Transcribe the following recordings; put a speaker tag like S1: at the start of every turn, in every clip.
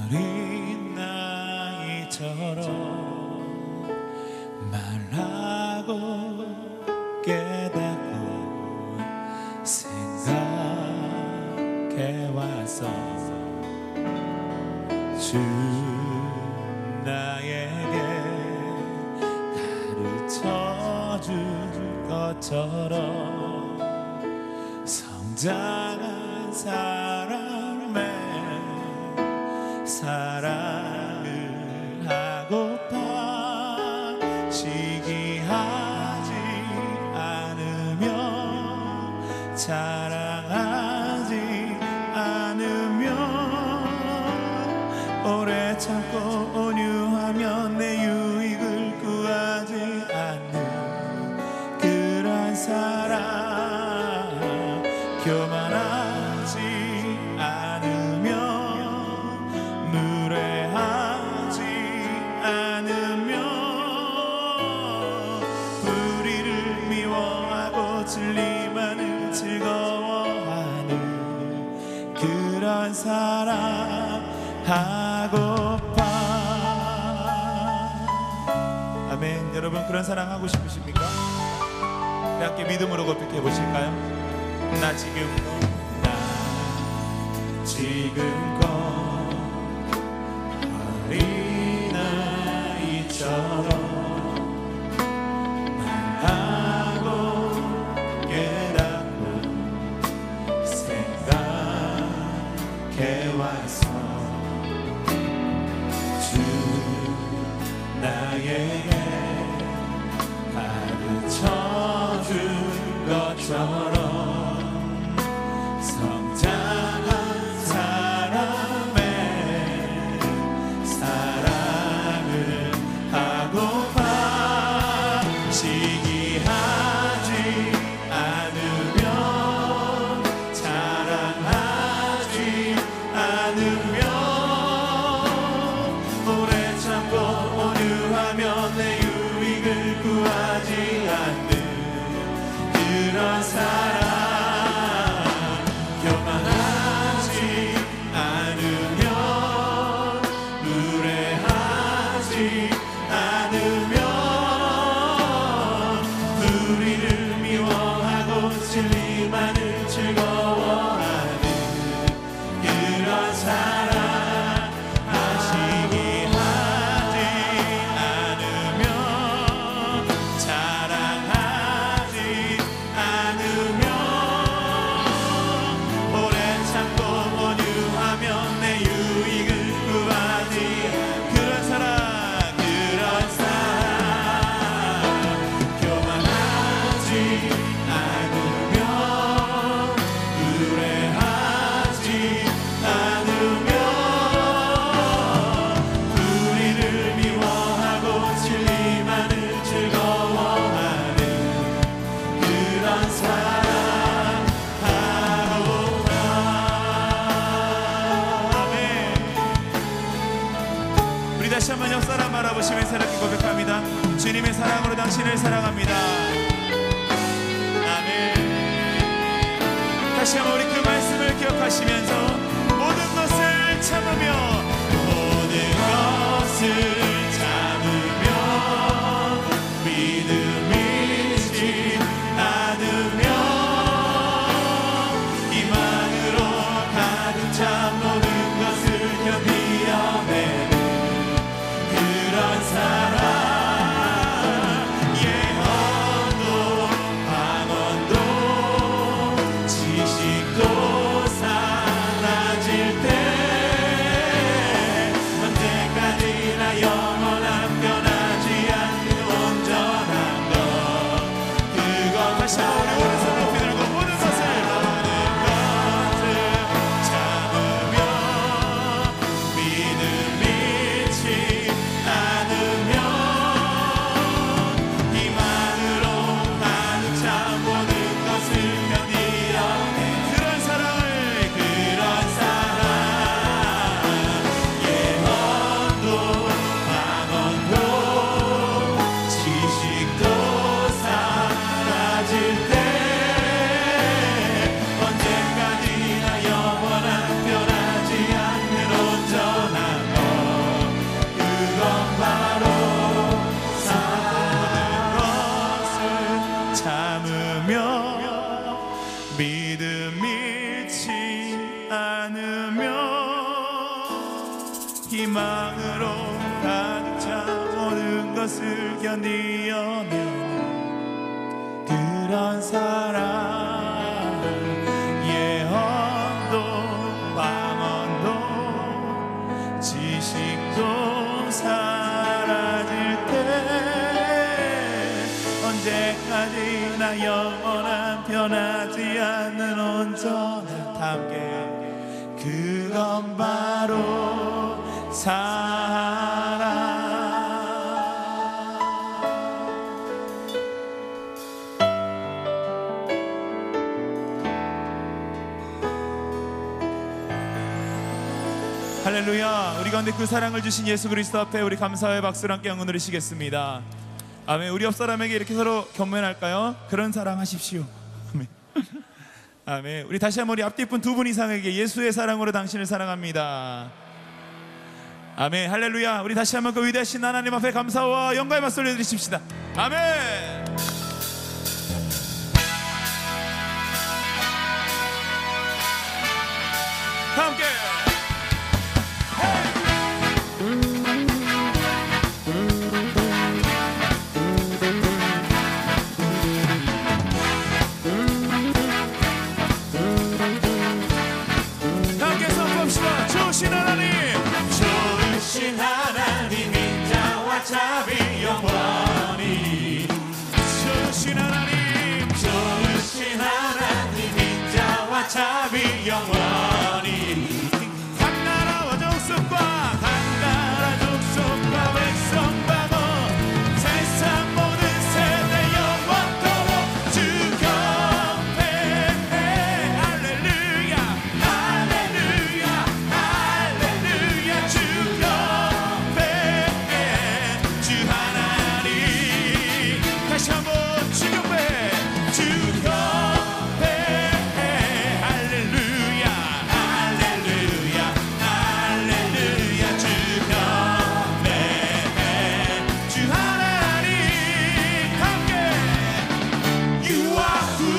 S1: 어린 나이처럼 말하고 깨닫고 생각해왔어. 주 나에게 가르쳐줄 것처럼 성장한 사람의 사랑을 하고파 시기하지 않으며 자랑하지 않으며 오래 참고 온유하며 내 유익을 구하지 않는 그런 사랑, 교만하지 않으며 무례하지 않으며 불의를 미워하고 진리만을 즐거워하는 그런 사랑 하고파. 아멘. 여러분 그런 사랑 하고 싶으십니까? 우리 함께 믿음으로 고백해 보실까요? 나 지금껏 어린아이처럼 말하고 깨닫고 생각해왔어. 주 나에게 가르쳐준 것처럼 성장한 사람의 사랑을 하고파 시기하지 않으며 자랑하지 않으며 오래 참고 온유하며 내 유익을 구하지 않는 그런 사랑, 교만하지 않으며 무례하지 않으며 불의를 미워하고 진리만을 즐거워하는 그런 사랑 하시기 하지 않으며 자랑하지 않으며 오래 참고 온유하며 내 유익을 구하지 그런 사랑, 그런 사랑 교만하지 않으며 무례하지 않으며 불의를 미워하고 진리만을 즐거워하는 그런 사랑 하고파. 아멘. 우리 다시 한번 옆사람 바라보시면서 이렇게 고백합니다. 주님의 사랑으로 당신을 사랑합니다. 아멘. 다시 한번 우리 그 말씀을 기억하시면서 모든 것을 참으며 모든 것을 참으며 믿음 잃지 않으며 희망으로 가득 찬 모든 것을 견디어내는 그런 사랑, 예언도 방언도 지식도 사라질 때 희망으로 가득 차 모든 것을 견디어내는 그런 사랑. 예언도 방언도 지식도 사라질 때 언제까지나 영원한 변하지 않는 온전한 함께 그건 바로 사랑. 할렐루야. 우리 가운데 그 사랑을 주신 예수 그리스도 앞에 우리 감사의 박수를 함께 영광 드리시겠습니다. 아멘. 우리 옆 사람에게 이렇게 서로 견면할까요? 그런 사랑 하십시오. 아멘. 아멘. 우리 다시 한번 우리 앞뒤 분 두 분 이상에게 예수의 사랑으로 당신을 사랑합니다. 아멘. 할렐루야. 우리 다시 한번 그 위대하신 하나님 앞에 감사와 영광의 박수 올려드리십시다. 아멘. 다 함께 좋으신 하나님, 좋으신 하나님 인자와 자비 영원히. 좋으신 하나님, 좋으신 하나님 인자와 자비 영원히. 각 나라와 족속과 각 나라 족속과 백성 방어 세상 모든 세대 영원토록 주 경배해. 할렐루야 할렐루야 할렐루야. 주 경배해 주 하나님. 다시 한번 주 경배해 주 경배해. 할렐루야 할렐루야 할렐루야. 주 경배해 주 하나님. 함께 You are good.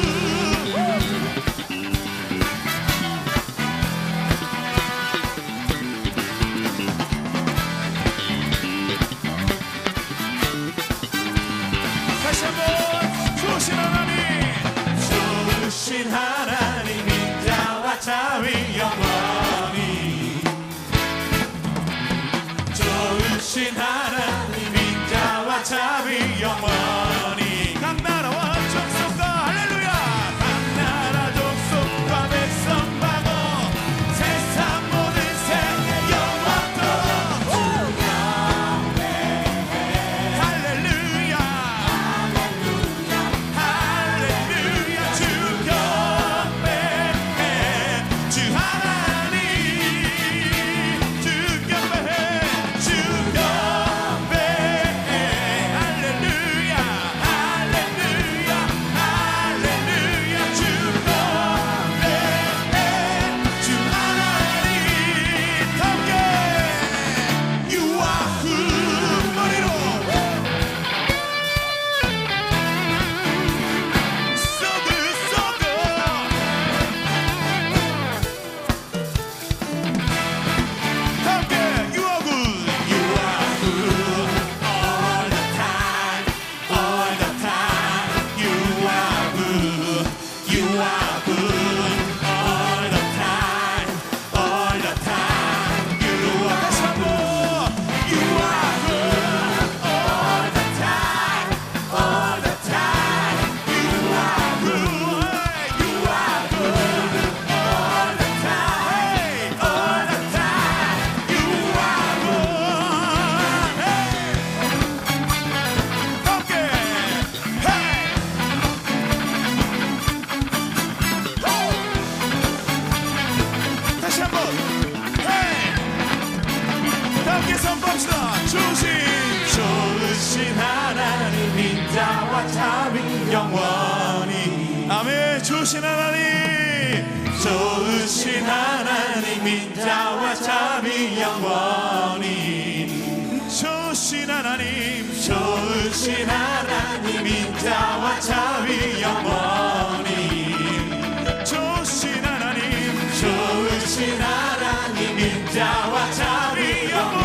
S1: 다시 한번 좋으신 하나님, 좋으신 하나님 인자와 자비 영원히. 좋으신 하나님 인자와 자비 영원히. 각 나라와 족속과 할렐루야 각 나라 족속과 백성 방어 세상 모든 세계 영원토록 할렐루야 할렐루야. 주 경배해 주 하나님. 주 경배해 주 경배해. 할렐루야 할렐루야 할렐루야. 주 경배해 주 하나님. 함께 You are good. 머리로 So good so good. 함께 You are good. You are good all the time all the time. You are good. You are good all the time all the time. You are 다시 한번 You are good all the time all the time. You are good. You are good all the time all the time. You are good. 함께 다시 한번 함께 선포합시다. 좋으신 하나님 인자와 자비 영원히. 아멘. 좋으신 하나님, 좋으신 하나님 인자와 자비 영원히. 좋으신 하나님, 좋으신 하나님 인자와 자비 영원히. 좋으신 하나님, 좋으신 하나님 인자와 자비 영원히.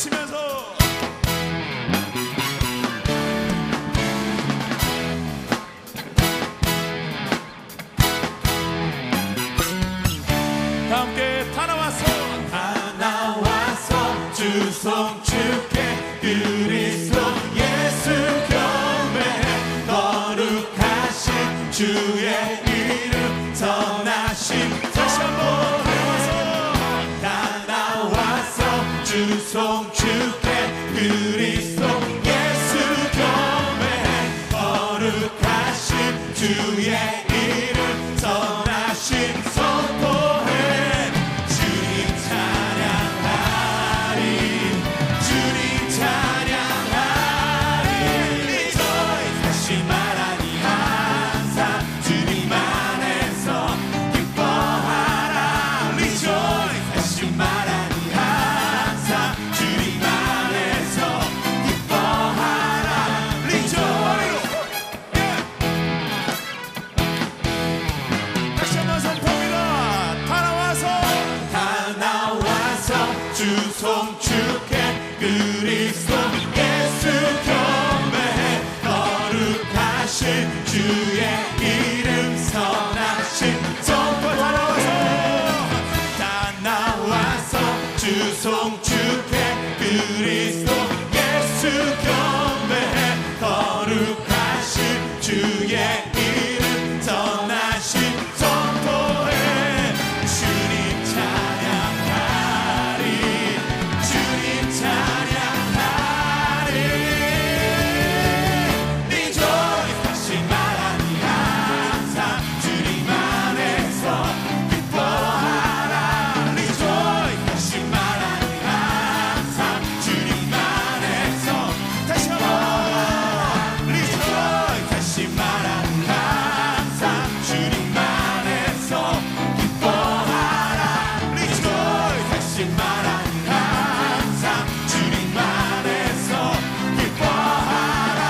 S1: 외치면서 다 함께 다 나와서 두 손 주께 그리스도 예수 경배 거룩하신 주의 이름 선하심 다시 한번 다 나와서 두 손 주께 그리스도 예수 경배 거룩하신 주의 이름 선하심 선포해 주님 찬양하리 주님 찬양하리 rejoice 다시 말하니 항상 주님 안에서 기뻐하라 rejoice 다시 말하니 항상 주님 안에서 기뻐하라 rejoice 다시 한번 선포합니다. 다 나와서 주 손 주께 그리스도 예수 경배해 거룩하신 주의 이름 선하신 선포 다 나와서 주 손 주께 그리스도 예수 경배해 거룩하신 주의 이름 선하신 선포해 주님 찬양하리 주님 찬양하리 rejoice 다시 말하니 항상 주님 안에서 기뻐하라 rejoice 다시 말하니 항상 주님 안에서 다시 한번 rejoice 다시 말하니 항상 주님 안에서 기뻐하라 rejoice 다시 말하니 항상 주님 안에서 기뻐하라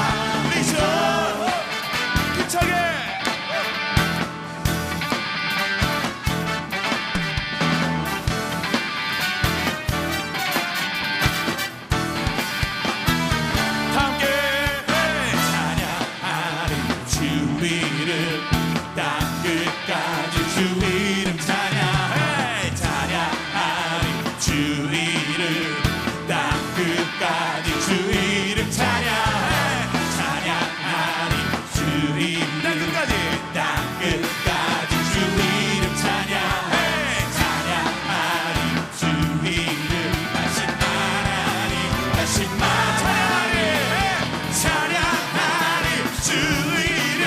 S1: rejoice 힘차게 함께 찬양하리 주 이름 땅 끝까지 주 이름 찬양해 찬양하리 주 이름 땅 끝까지 주 이름 찬양해 찬양하리 주 이름 땅 끝까지 주 이름 찬양해 찬양하리 주 이름 다시 말하니 다시 말하니 찬양하리 주 이름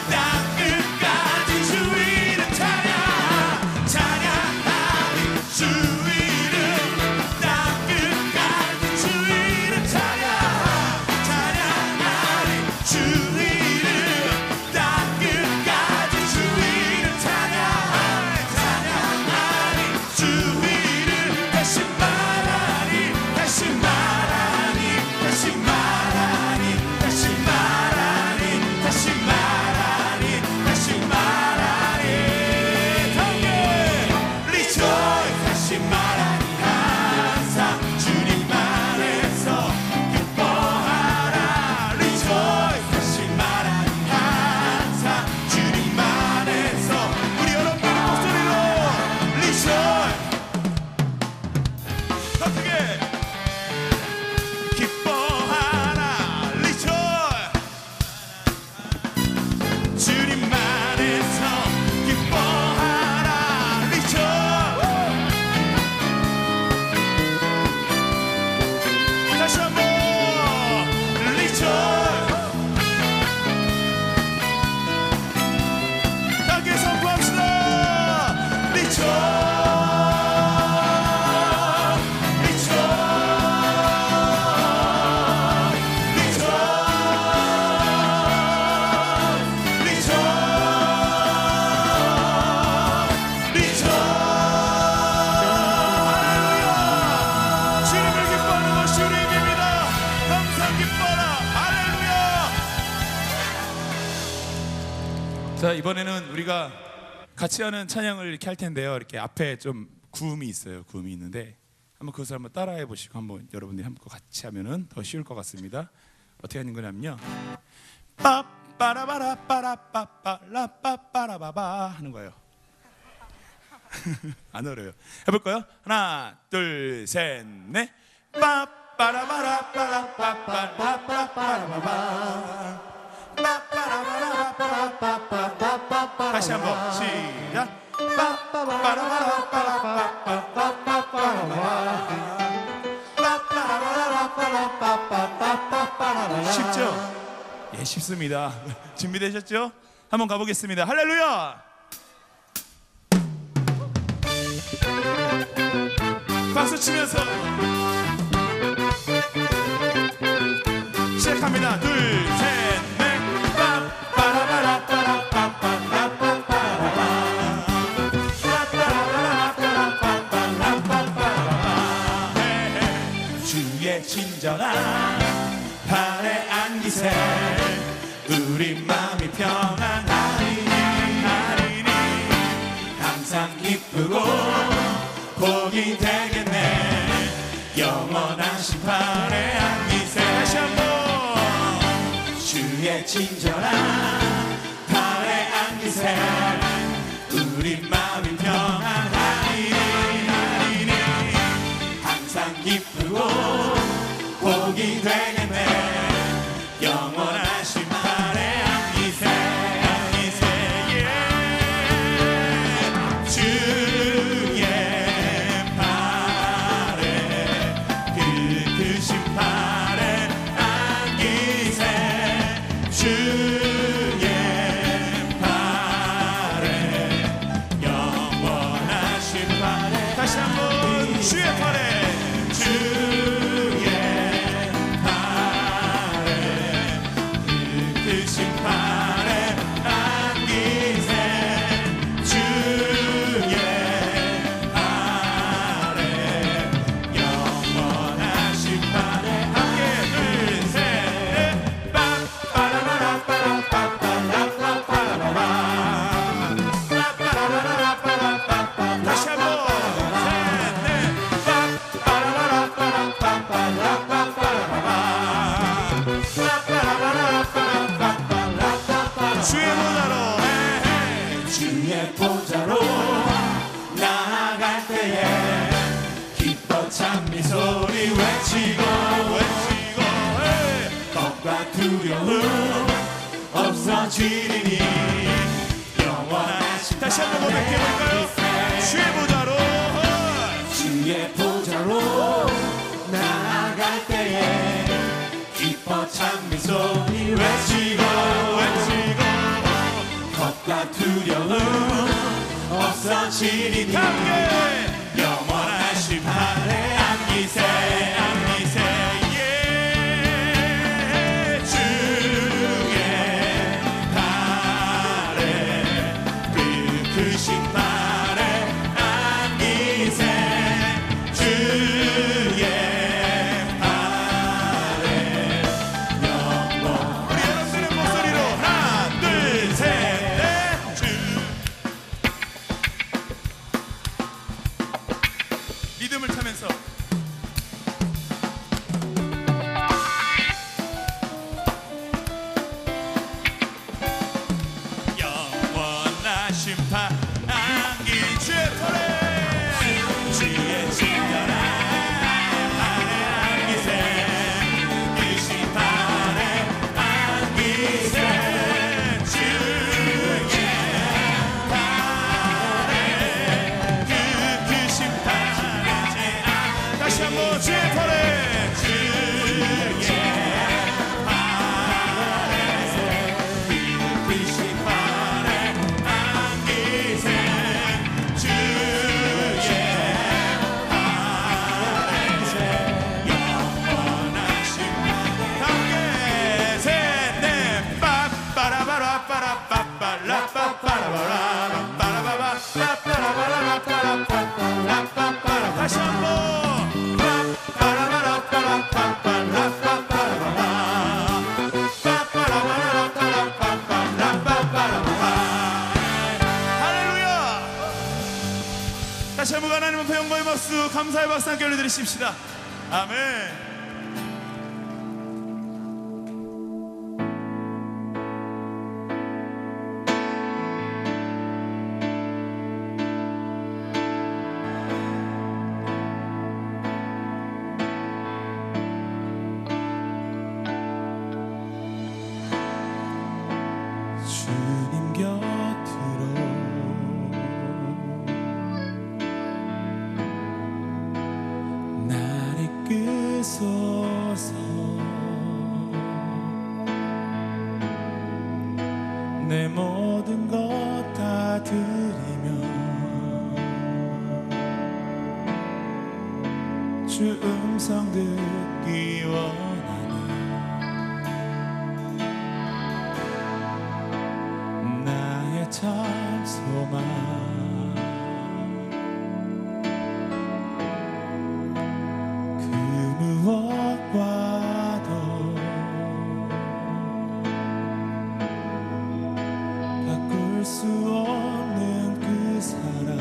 S1: 땅 끝까지 주 이름 찬양 찬양하리 주 이름 땅 끝까지 주 이름 찬양 찬양하리 주 이름 땅 끝까지 주 이름 찬양 찬양하리 주 이름 다시 말하니 다시 말하니 다시 말하니 다시 말하니 다시 말하니 다시 말하니 함께 rejoice 다시 말하니 항상 주님 안에서 기뻐하라 rejoice 다시 말하니 항상 주님 안에서 우리 여러분의 목소리로 rejoice 더 크게 기뻐하라 rejoice 주님 안에서 기뻐하라 rejoice 다시 한번 rejoice 함께 선포합시다 rejoice 주님을 기뻐하는 것이 우리의 힘입니다. 항상 기뻐라. 할렐루야. 자, 이번에는 우리가 같이 하는 찬양을 이렇게 할 텐데요. 이렇게 앞에 좀 구음이 있어요. 구음이 있는데 한번 그것을 한번 따라해 보시고 한번 여러분들이 한번 같이 하면은 더 쉬울 것 같습니다. 어떻게 하는 거냐면요. 빠빠라바라빠라빠빠라빠빠라바바 하는 거예요. 안 어려요. 해볼까요? 하나, 둘, 셋, 넷. 빠빠라바라빠라빠빠라빠빠라바바. 빠빠라바라빠라빠빠라빠빠라바바. 다시 한번 시작. 쉽죠? 예, 쉽습니다. 준비되셨죠? 한번 가보겠습니다. 할렐루야! 박수 치면서 시작합니다. 둘, 셋, 넷. 주의 친절한 발에 안기세 우리 마음이 평안하리니 항상 기쁘고 복이 되겠네 영원한 심판에 안기세. 다시 한번 주의 친절한 발에 안기세 우리 마음이 평안하리니 항상 기쁘고 복이 되겠네 영원한 심판에 안기세 주의 팔에 그 크신 팔에 안기세 주의 팔에 영원한 심판에. 다시 한번 주의 팔에 주의 보좌로 나아갈 때에 기뻐 찬미 소리 외치고 겁과 두려움 없어지리니 영원한 심. 다시 한번 고백해볼까요? 주의 보좌로 나아갈 때에 기뻐 찬미 소리 외치고 겁과 두려움 없어지리니 영원한 심판에 안기세 주의 팔에 그 크신 팔에 안기세 주의 팔에 영원. 우리 여러분의 목소리로 하나 둘 셋 리듬을 타면서 영원한 심판 안기 주의 팔에 주의 친절한 팔에 안기세 그 심판에 안기세 주의 팔에 그 심판 다시 한번 하나님 앞에 영광의 박수, 감사의 박수 함께 올려드리십시다. 아멘.
S2: 주님 곁으로 날 이끄소서. 내 모든 것 다 드리며 주 음성 듣기 원하니 나의 참 소망. 그 무엇과도 바꿀 수 없는 그 사랑,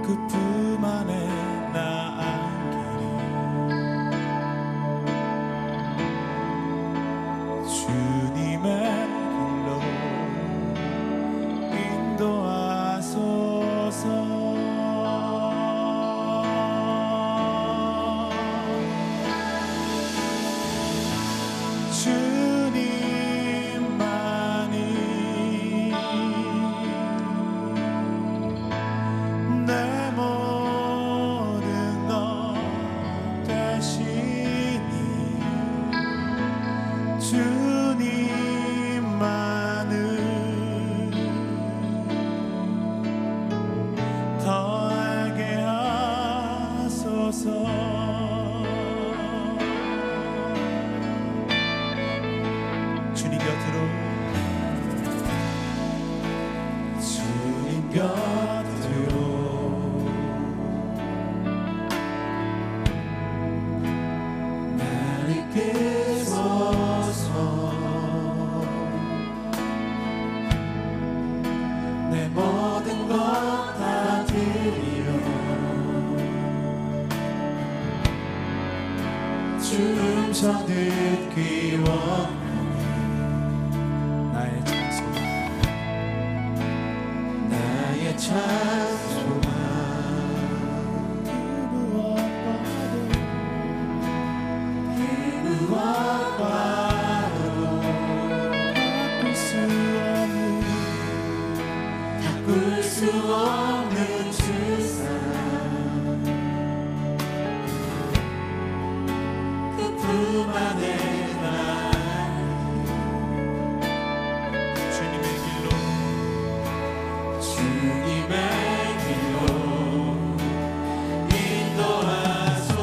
S2: 그 품 안에 나 주님의 길로 인도하소서. 주님만이 내 모든 것 되시니 주님만을 더 알게 하소서. 주님 곁으로, 주님 곁으로 날 이끄소서. 내 모든 것 다 드리려 주 음성 듣기 원하니 나의 참 소망, 나의 참 소망. 그 무엇과도 바꿀 수 없는 주 사랑, 그 품 안에 나 주님의 길로, 주님의 길로 인도하소서.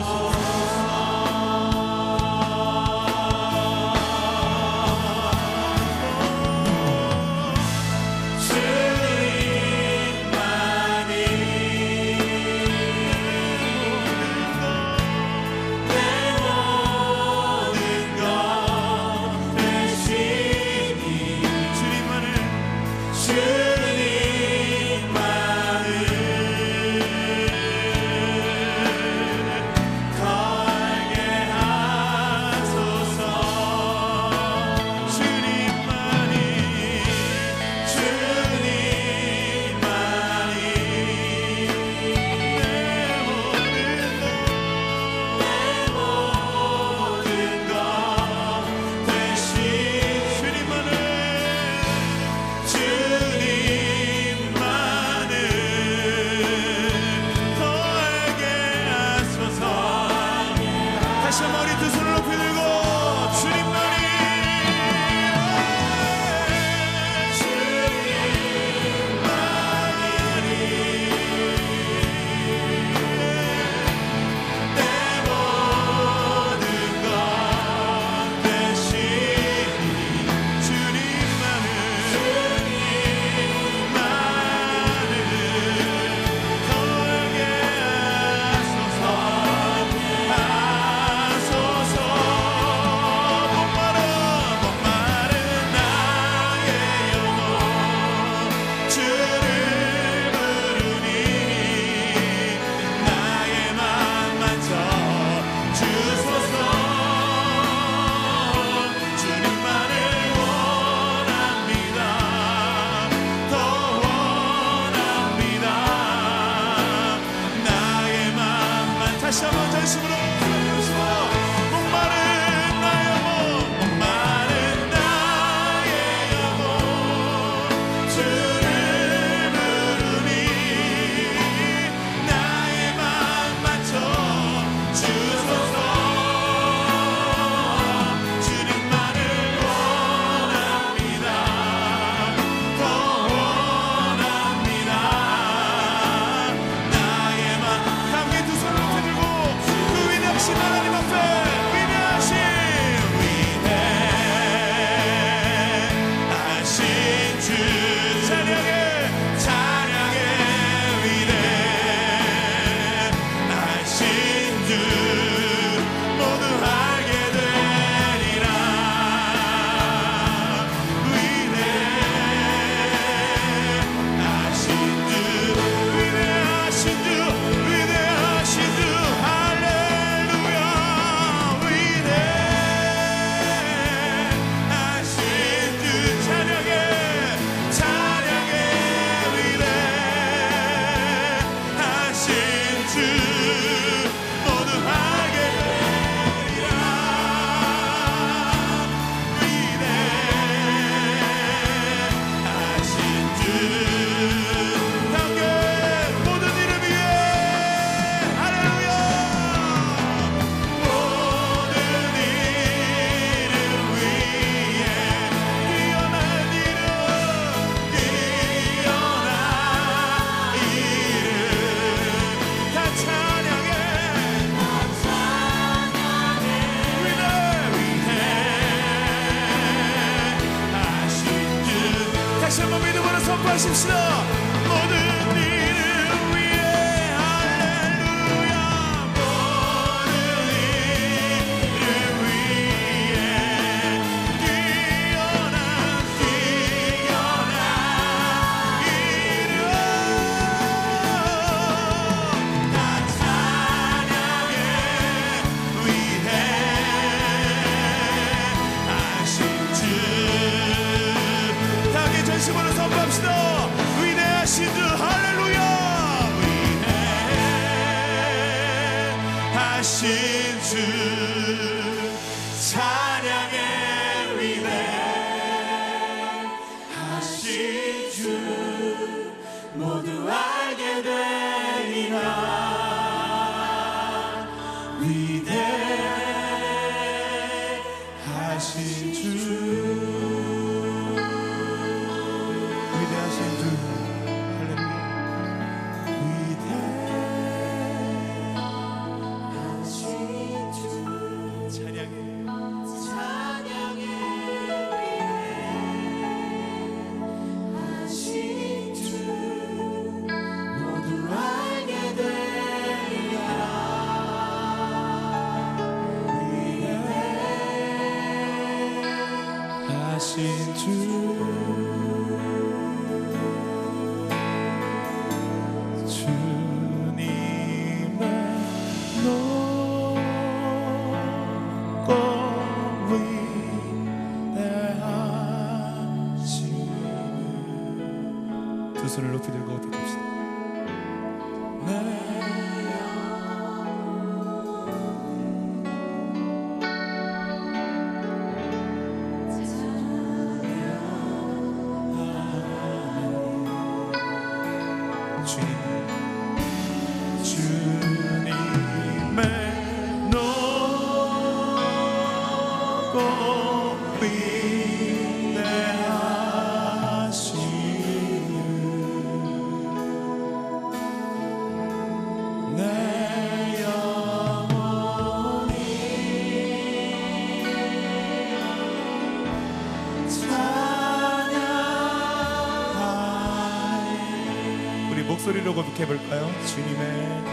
S2: 주님
S1: 선포하십시다. 모든 일을 위해 할렐루야. 모든 일을 위해 뛰어난 일을 다 찬양에 위해 하신 주. 다 함께 전심으로 선포합시다. 위대하신 주 할렐루야. 위대하신 주 찬양에 위대하신 주 모두 알게 되리라. 위대하신 주 위대하신 주 할렐루야. 위대하신 주 찬양해 위대하신 주 모두 알게 되리라. 위대하신 주 주님의 높고 위대하시는 두 손을 높이 들고 고백합시다. 주님의 높고 위대하시는 내 영혼이 찬양하네. 우리 목소리로 고백해볼까요? 주님의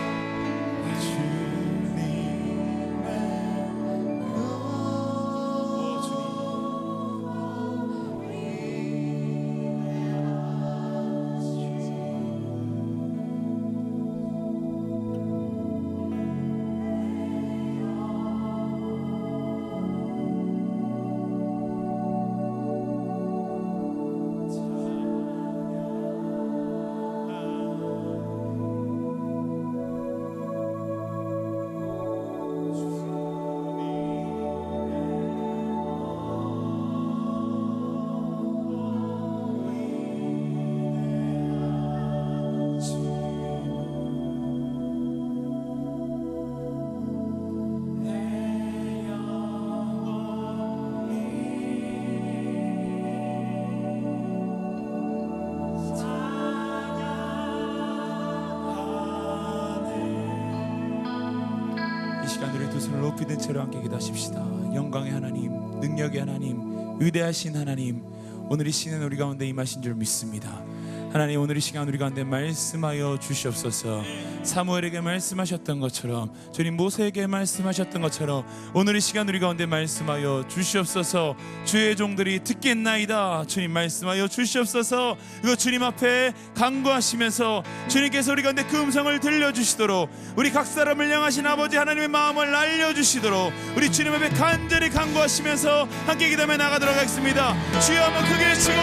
S1: 우리 두 손을 높이 든 채로 함께 기도하십시다. 영광의 하나님, 능력의 하나님, 위대하신 하나님, 오늘 이 시간 우리 가운데 임하신 줄 믿습니다. 하나님, 오늘 이 시간 우리 가운데 말씀하여 주시옵소서. 사무엘에게 말씀하셨던 것처럼, 주님 모세에게 말씀하셨던 것처럼 오늘 이 시간 우리 가운데 말씀하여 주시옵소서. 주의 종들이 듣겠나이다. 주님 말씀하여 주시옵소서. 이거 주님 앞에 간구하시면서 주님께서 우리 가운데 그 음성을 들려주시도록, 우리 각 사람을 향하신 아버지 하나님의 마음을 알려주시도록 우리 주님 앞에 간절히 간구하시면서 함께 기도하며 나가도록 하겠습니다. 주여 한번 크게 외치고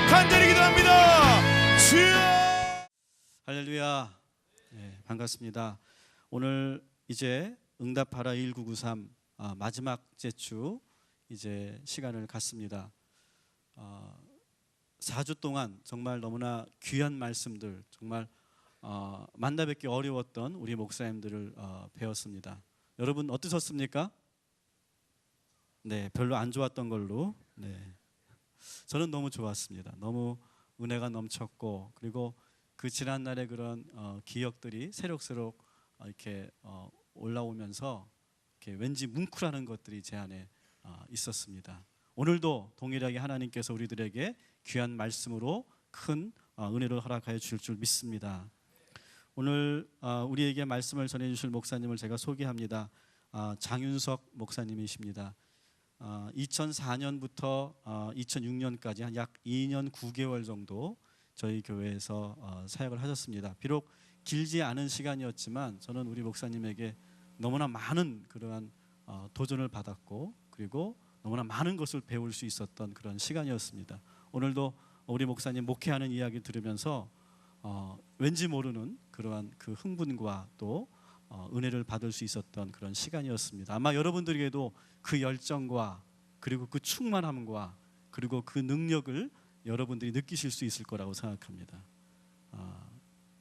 S1: 간절히 기도합니다. 주여.
S3: 할렐루야. 네, 반갑습니다. 오늘 이제 응답하라 1993 마지막째 주 이제 시간을 갖습니다. 4주 동안 정말 너무나 귀한 말씀들, 정말 만나 뵙기 어려웠던 우리 목사님들을 배웠습니다. 여러분 어떠셨습니까? 네, 별로 안 좋았던 걸로. 네, 저는 너무 좋았습니다. 너무 은혜가 넘쳤고, 그리고 그 지난날의 그런 기억들이 새록새록 이렇게 올라오면서 이렇게 왠지 뭉클하는 것들이 제 안에 있었습니다. 오늘도 동일하게 하나님께서 우리들에게 귀한 말씀으로 큰 은혜를 허락하여 주실 줄 믿습니다. 오늘 우리에게 말씀을 전해주실 목사님을 제가 소개합니다. 장윤석 목사님이십니다. 2004년부터 2006년까지 한 약 2년 9개월 정도 저희 교회에서 사역을 하셨습니다. 비록 길지 않은 시간이었지만 저는 우리 목사님에게 너무나 많은 그러한 도전을 받았고 그리고 너무나 많은 것을 배울 수 있었던 그런 시간이었습니다. 오늘도 우리 목사님 목회하는 이야기 들으면서 왠지 모르는 그러한 그 흥분과 또 은혜를 받을 수 있었던 그런 시간이었습니다. 아마 여러분들에게도 그 열정과 그리고 그 충만함과 그리고 그 능력을 여러분들이 느끼실 수 있을 거라고 생각합니다.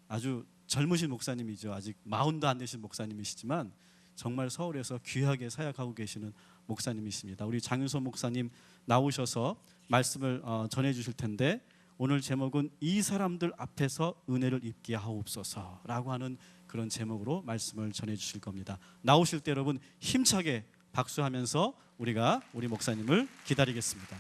S3: 아주 젊으신 목사님이죠. 아직 40도 안 되신 목사님이시지만 정말 서울에서 귀하게 사역하고 계시는 목사님이십니다. 우리 장윤선 목사님 나오셔서 말씀을 전해 주실 텐데 오늘 제목은 이 사람들 앞에서 은혜를 입게 하옵소서라고 하는 그런 제목으로 말씀을 전해 주실 겁니다. 나오실 때 여러분 힘차게 박수하면서 우리가 우리 목사님을 기다리겠습니다.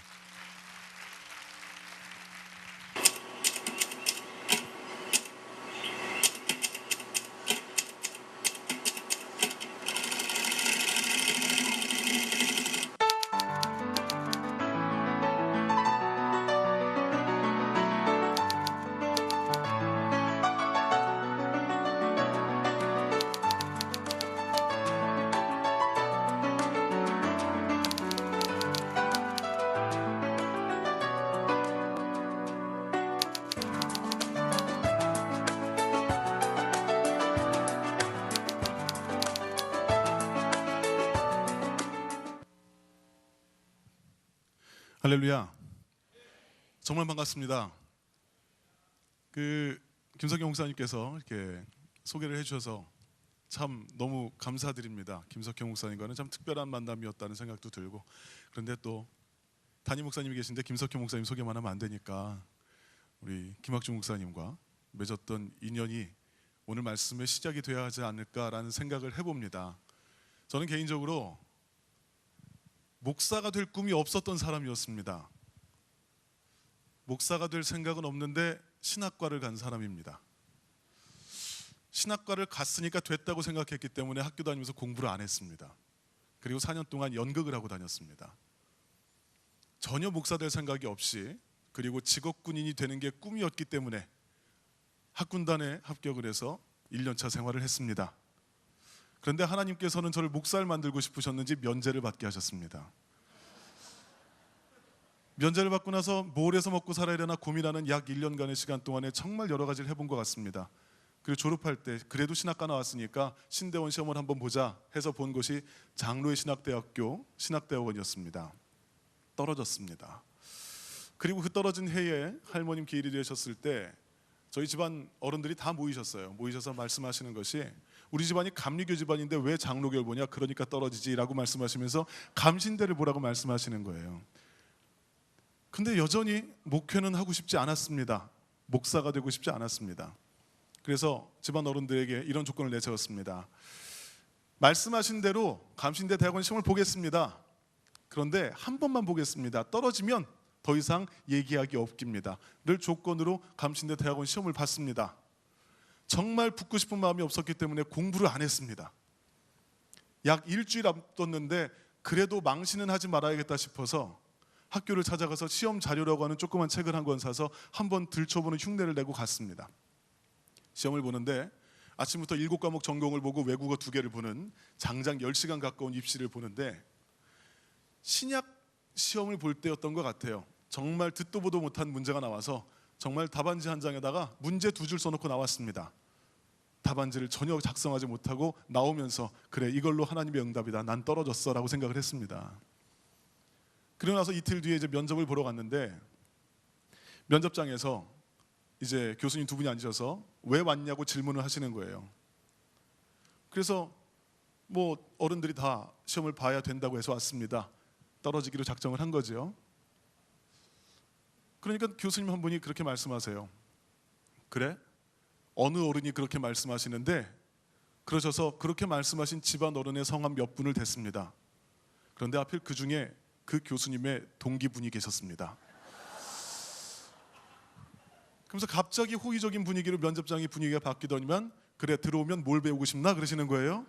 S1: 할렐루야. 정말 반갑습니다. 김석경 목사님께서 이렇게 소개를 해주셔서 참 너무 감사드립니다. 김석경 목사님과는 참 특별한 만남이었다는 생각도 들고 그런데 또 담임 목사님이 계신데 김석경 목사님 소개만 하면 안 되니까 우리 김학중 목사님과 맺었던 인연이 오늘 말씀의 시작이 되어야 하지 않을까라는 생각을 해봅니다. 저는 개인적으로 목사가 될 꿈이 없었던 사람이었습니다. 목사가 될 생각은 없는데 신학과를 간 사람입니다. 신학과를 갔으니까 됐다고 생각했기 때문에 학교 다니면서 공부를 안 했습니다. 그리고 4년 동안 연극을 하고 다녔습니다. 전혀 목사 될 생각이 없이 그리고 직업군인이 되는 게 꿈이었기 때문에 학군단에 합격을 해서 1년차 생활을 했습니다. 그런데 하나님께서는 저를 목사를 만들고 싶으셨는지 면제를 받게 하셨습니다. 면제를 받고 나서 뭘 해서 먹고 살아야 되나 고민하는 약 1년간의 시간 동안에 정말 여러 가지를 해본 것 같습니다. 그리고 졸업할 때 그래도 신학과 나왔으니까 신대원 시험을 한번 보자 해서 본 곳이 장로의 신학대학교 신학대학원이었습니다. 떨어졌습니다. 그리고 그 떨어진 해에 할머님 기일이 되셨을 때 저희 집안 어른들이 다 모이셨어요. 모이셔서 말씀하시는 것이 우리 집안이 감리교 집안인데 왜 장로교를 보냐, 그러니까 떨어지지 라고 말씀하시면서 감신대를 보라고 말씀하시는 거예요. 근데 여전히 목회는 하고 싶지 않았습니다. 목사가 되고 싶지 않았습니다. 그래서 집안 어른들에게 이런 조건을 내세웠습니다. 말씀하신 대로 감신대 대학원 시험을 보겠습니다. 그런데 한 번만 보겠습니다. 떨어지면 더 이상 얘기하기 없깁니다. 늘 조건으로 감신대 대학원 시험을 봤습니다. 정말 붙고 싶은 마음이 없었기 때문에 공부를 안 했습니다. 약 일주일 앞뒀는데 그래도 망신은 하지 말아야겠다 싶어서 학교를 찾아가서 시험 자료라고 하는 조그만 책을 한 권 사서 한번 들춰보는 흉내를 내고 갔습니다. 시험을 보는데 아침부터 7과목 전공을 보고 외국어 2개를 보는 장장 10시간 가까운 입시를 보는데 신약 시험을 볼 때였던 것 같아요. 정말 듣도 보도 못한 문제가 나와서 정말 답안지 한 장에다가 문제 2줄 써놓고 나왔습니다. 답안지를 전혀 작성하지 못하고 나오면서 그래, 이걸로 하나님의 응답이다, 난 떨어졌어 라고 생각을 했습니다. 그러고 나서 이틀 뒤에 이제 면접을 보러 갔는데 면접장에서 이제 교수님 2분이 앉으셔서 왜 왔냐고 질문을 하시는 거예요. 그래서 뭐 어른들이 다 시험을 봐야 된다고 해서 왔습니다. 떨어지기로 작정을 한 거죠. 그러니까 교수님 한 분이 그렇게 말씀하세요. 그래? 어느 어른이 그렇게 말씀하시는데 그러셔서 그렇게 말씀하신 집안 어른의 성함 몇 분을 댔습니다. 그런데 하필 그 중에 그 교수님의 동기분이 계셨습니다.
S4: 그러면서 갑자기 호의적인 분위기로 면접장의 분위기가 바뀌더니만 그래 들어오면 뭘 배우고 싶나 그러시는 거예요.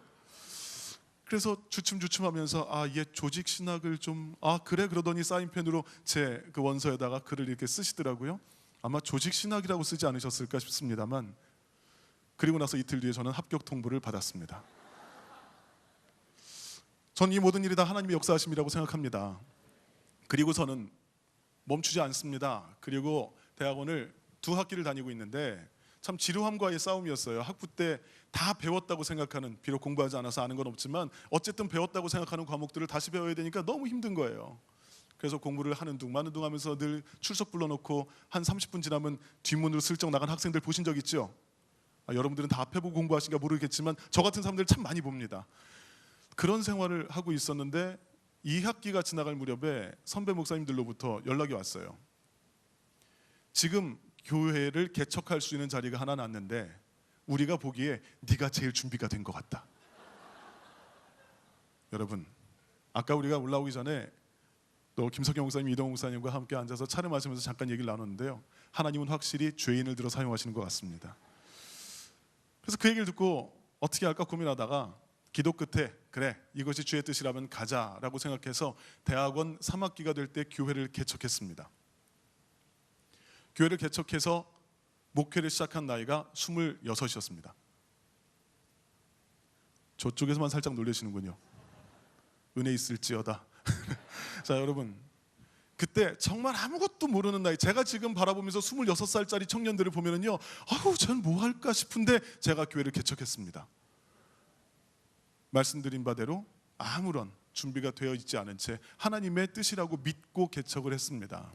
S4: 그래서 주춤주춤하면서 얘 조직 신학을 좀 그래 그러더니 사인펜으로 제 그 원서에다가 글을 이렇게 쓰시더라고요. 아마 조직 신학이라고 쓰지 않으셨을까 싶습니다만 그리고 나서 이틀 뒤에 저는 합격 통보를 받았습니다. 전 이 모든 일이 다 하나님의 역사하심이라고 생각합니다. 그리고서는 멈추지 않습니다. 그리고 대학원을 2학기를 다니고 있는데 참 지루함과의 싸움이었어요. 학부 때 다 배웠다고 생각하는, 비록 공부하지 않아서 아는 건 없지만 어쨌든 배웠다고 생각하는 과목들을 다시 배워야 되니까 너무 힘든 거예요. 그래서 공부를 하는 둥 마는 둥 하면서 늘 출석 불러놓고 한 30분 지나면 뒷문으로 슬쩍 나간 학생들 보신 적 있죠? 여러분들은 다 앞에 보고 공부하신가 모르겠지만 저 같은 사람들 참 많이 봅니다. 그런 생활을 하고 있었는데 2학기가 지나갈 무렵에 선배 목사님들로부터 연락이 왔어요. 지금 교회를 개척할 수 있는 자리가 하나 났는데 우리가 보기에 네가 제일 준비가 된 것 같다. 여러분, 아까 우리가 올라오기 전에 또 김석경 목사님, 이동훈 목사님과 함께 앉아서 차를 마시면서 잠깐 얘기를 나눴는데요. 하나님은 확실히 죄인을 들어 사용하시는 것 같습니다. 그래서 그 얘기를 듣고 어떻게 할까 고민하다가 기도 끝에 그래 이것이 주의 뜻이라면 가자라고 생각해서 대학원 3학기가 될 때 교회를 개척했습니다. 교회를 개척해서 목회를 시작한 나이가 26이었습니다. 저쪽에서만 살짝 놀라시는군요. 은혜 있을지어다. 자, 여러분, 그때 정말 아무것도 모르는 나이, 제가 지금 바라보면서 26살짜리 청년들을 보면은요, 전 뭐 할까 싶은데 제가 교회를 개척했습니다. 말씀드린 바대로 아무런 준비가 되어 있지 않은 채 하나님의 뜻이라고 믿고 개척을 했습니다.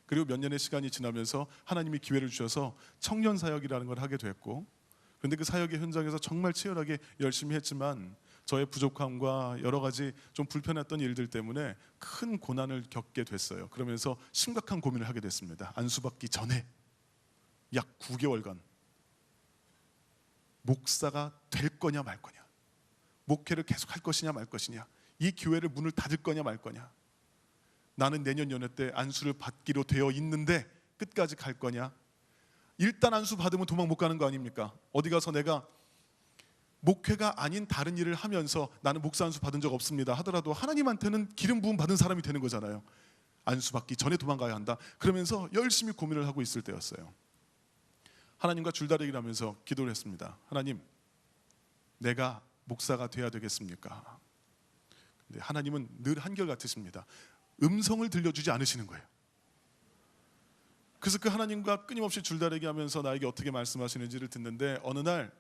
S4: 그리고 몇 년의 시간이 지나면서 하나님이 기회를 주셔서 청년 사역이라는 걸 하게 됐고, 그런데 그 사역의 현장에서 정말 치열하게 열심히 했지만 저의 부족함과 여러 가지 좀 불편했던 일들 때문에 큰 고난을 겪게 됐어요. 그러면서 심각한 고민을 하게 됐습니다. 안수받기 전에 약 9개월간 목사가 될 거냐 말 거냐, 목회를 계속 할 것이냐 말 것이냐, 이 교회를 문을 닫을 거냐 말 거냐, 나는 내년 연회 때 안수를 받기로 되어 있는데 끝까지 갈 거냐, 일단 안수 받으면 도망 못 가는 거 아닙니까? 어디 가서 내가 목회가 아닌 다른 일을 하면서 나는 목사 안수 받은 적 없습니다 하더라도 하나님한테는 기름 부음 받은 사람이 되는 거잖아요. 안수 받기 전에 도망가야 한다. 그러면서 열심히 고민을 하고 있을 때였어요. 하나님과 줄다리기를 하면서 기도를 했습니다. 하나님, 내가 목사가 돼야 되겠습니까? 근데 하나님은 늘 한결같으십니다. 음성을 들려주지 않으시는 거예요. 그래서 그 하나님과 끊임없이 줄다리기 하면서 나에게 어떻게 말씀하시는지를 듣는데, 어느 날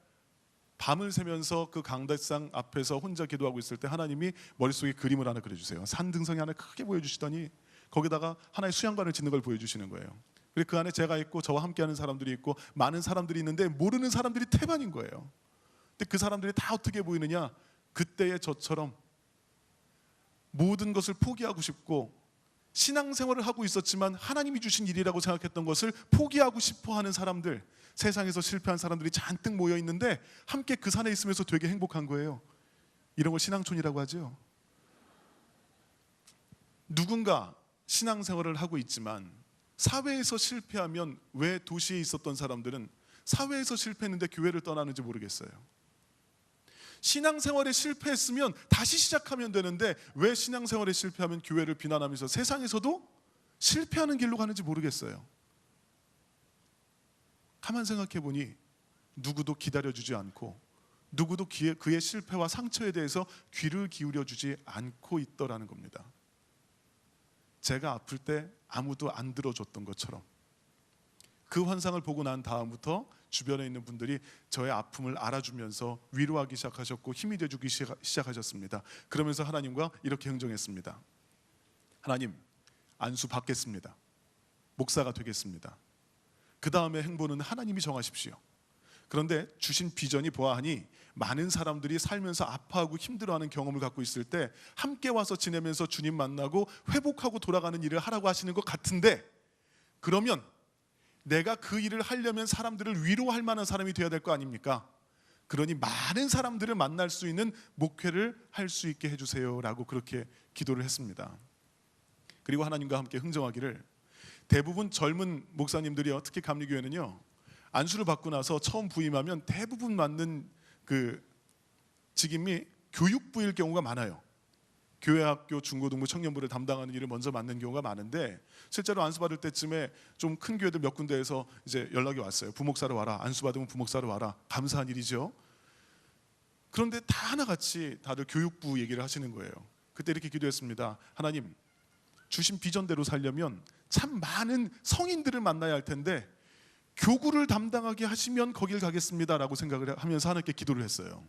S4: 밤을 새면서 그 강대상 앞에서 혼자 기도하고 있을 때 하나님이 머릿속에 그림을 하나 그려주세요. 산등성이 하나 크게 보여주시더니 거기다가 하나의 수양관을 짓는 걸 보여주시는 거예요. 그리고 그 안에 제가 있고 저와 함께하는 사람들이 있고 많은 사람들이 있는데 모르는 사람들이 태반인 거예요. 근데 그 사람들이 다 어떻게 보이느냐, 그때의 저처럼 모든 것을 포기하고 싶고 신앙생활을 하고 있었지만 하나님이 주신 일이라고 생각했던 것을 포기하고 싶어하는 사람들, 세상에서 실패한 사람들이 잔뜩 모여 있는데 함께 그 산에 있으면서 되게 행복한 거예요. 이런 걸 신앙촌이라고 하죠. 누군가 신앙생활을 하고 있지만 사회에서 실패하면 왜 도시에 있었던 사람들은 사회에서 실패했는데 교회를 떠나는지 모르겠어요. 신앙생활에 실패했으면 다시 시작하면 되는데 왜 신앙생활에 실패하면 교회를 비난하면서 세상에서도 실패하는 길로 가는지 모르겠어요. 가만 생각해 보니 누구도 기다려주지 않고 누구도 그의 실패와 상처에 대해서 귀를 기울여주지 않고 있더라는 겁니다. 제가 아플 때 아무도 안 들어줬던 것처럼 그 환상을 보고 난 다음부터 주변에 있는 분들이 저의 아픔을 알아주면서 위로하기 시작하셨고 힘이 되주기 시작하셨습니다. 그러면서 하나님과 이렇게 행정했습니다. 하나님, 안수 받겠습니다. 목사가 되겠습니다. 그 다음에 행보는 하나님이 정하십시오. 그런데 주신 비전이 보아하니 많은 사람들이 살면서 아파하고 힘들어하는 경험을 갖고 있을 때 함께 와서 지내면서 주님 만나고 회복하고 돌아가는 일을 하라고 하시는 것 같은데, 그러면 내가 그 일을 하려면 사람들을 위로할 만한 사람이 되어야 될 거 아닙니까? 그러니 많은 사람들을 만날 수 있는 목회를 할 수 있게 해주세요 라고 그렇게 기도를 했습니다. 그리고 하나님과 함께 흥정하기를 대부분 젊은 목사님들이요, 특히 감리교회는요, 안수를 받고 나서 처음 부임하면 대부분 맡는 그 직임이 교육부일 경우가 많아요. 교회, 학교, 중고등부, 청년부를 담당하는 일을 먼저 맡는 경우가 많은데, 실제로 안수 받을 때쯤에 좀 큰 교회들 몇 군데에서 이제 연락이 왔어요. 부목사로 와라. 안수 받으면 부목사로 와라. 감사한 일이죠. 그런데 다 하나같이 다들 교육부 얘기를 하시는 거예요. 그때 이렇게 기도했습니다. 하나님, 주신 비전대로 살려면 참 많은 성인들을 만나야 할 텐데 교구를 담당하게 하시면 거길 가겠습니다라고 생각을 하면서 하나님께 기도를 했어요.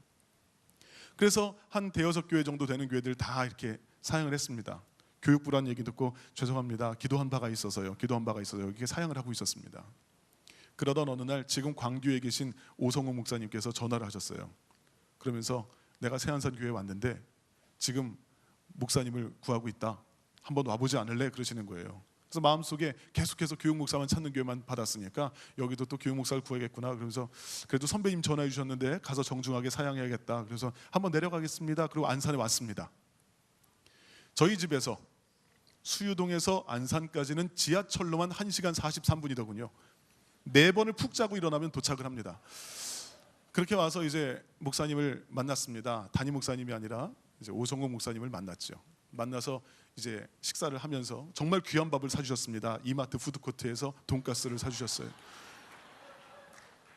S4: 그래서 한 대여섯 교회 정도 되는 교회들 다 이렇게 사양을 했습니다. 교육부라는 얘기 듣고 죄송합니다. 기도한 바가 있어서요. 이렇게 사양을 하고 있었습니다. 그러던 어느 날 지금 광주에 계신 오성욱 목사님께서 전화를 하셨어요. 그러면서 내가 세안산 교회에 왔는데 지금 목사님을 구하고 있다. 한번 와보지 않을래? 그러시는 거예요. 그래서 마음속에 계속해서 교육 목사만 찾는 교회만 받았으니까 여기도 또 교육 목사를 구하겠구나. 그러면서 그래도 선배님 전화해 주셨는데 가서 정중하게 사양해야겠다. 그래서 한번 내려가겠습니다. 그리고 안산에 왔습니다. 저희 집에서 수유동에서 안산까지는 지하철로만 1시간 43분이더군요. 4번을 푹 자고 일어나면 도착을 합니다. 그렇게 와서 이제 목사님을 만났습니다. 담임 목사님이 아니라 이제 오성국 목사님을 만났죠. 만나서 이제 식사를 하면서 정말 귀한 밥을 사주셨습니다. 이마트 푸드코트에서 돈가스를 사주셨어요.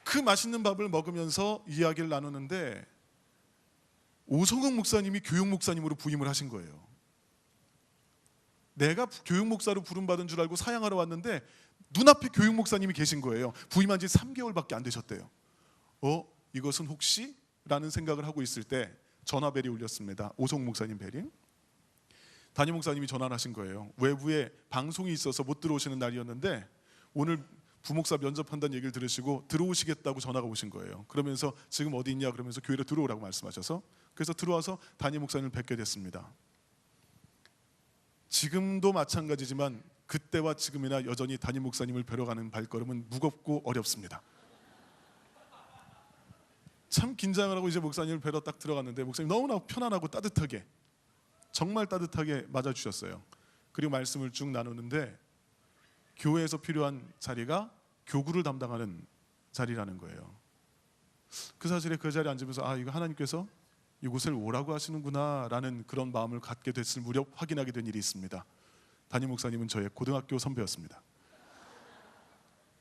S4: 그 맛있는 밥을 먹으면서 이야기를 나누는데 오성국 목사님이 교육 목사님으로 부임을 하신 거예요. 내가 교육 목사로 부름받은 줄 알고 사양하러 왔는데 눈앞에 교육 목사님이 계신 거예요. 부임한 지 3개월밖에 안 되셨대요. 이것은 혹시? 라는 생각을 하고 있을 때 전화벨이 울렸습니다. 오성국 목사님 벨이. 담임 목사님이 전화를 하신 거예요. 외부에 방송이 있어서 못 들어오시는 날이었는데 오늘 부목사 면접한다는 얘기를 들으시고 들어오시겠다고 전화가 오신 거예요. 그러면서 지금 어디 있냐 그러면서 교회로 들어오라고 말씀하셔서 그래서 들어와서 담임 목사님을 뵙게 됐습니다. 지금도 마찬가지지만 그때와 지금이나 여전히 담임 목사님을 뵈러 가는 발걸음은 무겁고 어렵습니다. 참 긴장을 하고 이제 목사님을 뵈러 딱 들어갔는데 목사님 너무나 편안하고 따뜻하게 정말 따뜻하게 맞아주셨어요. 그리고 말씀을 쭉 나누는데 교회에서 필요한 자리가 교구를 담당하는 자리라는 거예요. 그 사실에 그 자리에 앉으면서 이거 하나님께서 이곳을 오라고 하시는구나 라는 그런 마음을 갖게 됐을 무렵 확인하게 된 일이 있습니다. 담임 목사님은 저의 고등학교 선배였습니다.